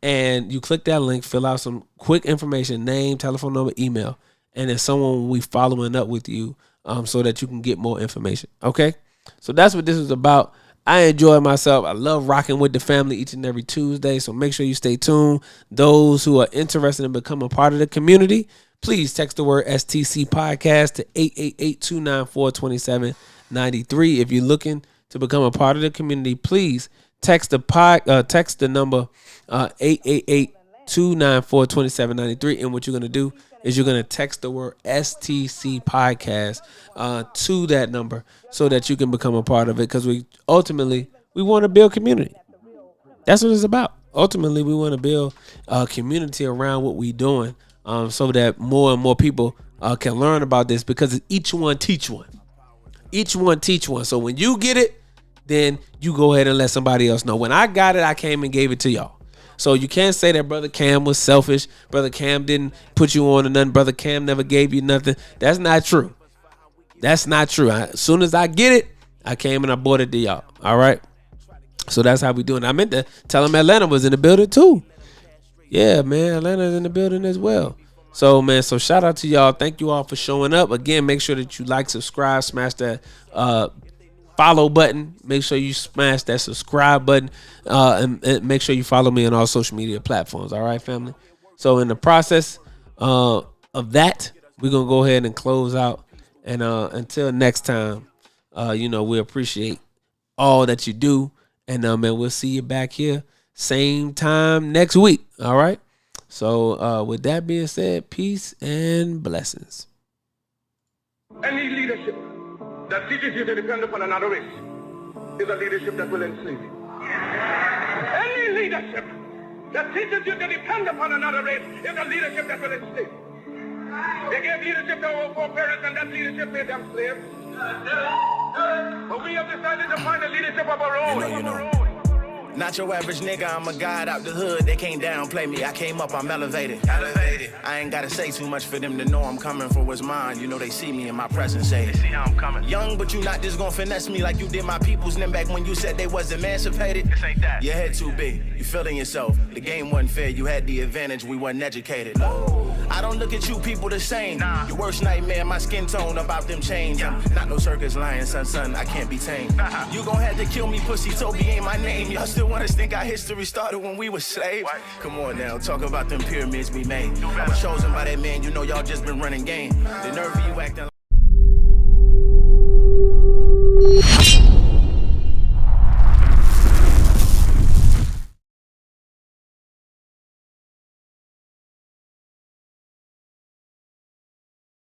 And you click that link, fill out some quick information, name, telephone number, email, and then someone will be following up with you so that you can get more information. Okay? So that's what this is about. I enjoy myself. I love rocking with the family each and every Tuesday. So make sure you stay tuned. Those who are interested in becoming part of the community, please text the word STC podcast to 888-294-2793. If you're looking to become a part of the community, please text the number 888-294-2793. And what you're going to do is you're going to text the word STC podcast to that number so that you can become a part of it, because we want to build community. That's what it's about. Ultimately, we want to build a community around what we're doing, so that more and more people can learn about this, because each one teach one. Each one teach one. So when you get it, then you go ahead and let somebody else know. When I got it, I came and gave it to y'all. So you can't say that Brother Cam was selfish. Brother Cam didn't put you on to nothing. Brother Cam never gave you nothing. That's not true. That's not true. As soon as I get it, I came and I bought it to y'all. All right? So that's how we doing it. I meant to tell him Atlanta was in the building too. Yeah, man. Atlanta's in the building as well. So, man, shout out to y'all. Thank you all for showing up. Again, make sure that you like, subscribe, smash that follow button. Make sure you smash that subscribe button, and make sure you follow me on all social media platforms. All right, family? So in the process of that, we're going to go ahead and close out. And until next time, we appreciate all that you do. And we'll see you back here same time next week. All right? So with that being said, peace and blessings. Any leadership that teaches you to depend upon another race is a leadership that will enslave you. Any leadership that teaches you to depend upon another race is a leadership that will enslave you. They gave leadership to our foreparents, and that leadership made them slaves. But we have decided to find a leadership of our own. Not your average nigga, I'm a god out the hood. They can't downplay me, I came up, I'm elevated. I ain't gotta say too much for them to know I'm coming for what's mine. You know they see me in my presence, say they see how I'm coming. Young, but you not just gonna finesse me like you did my peoples. Then back when you said they was emancipated. This ain't that. Your head too big, you feeling yourself. The game wasn't fair, you had the advantage, we wasn't educated. I don't look at you people the same. Nah. Your worst nightmare, my skin tone about them chains. Yeah. Not no circus lion, son, I can't be tamed. You gon' have to kill me, pussy, Toby ain't my name. Y'all still want us think our history started when we were slaves? What? Come on now, talk about them pyramids we made. I was chosen by that man, you know y'all just been running game. The nerve of you acting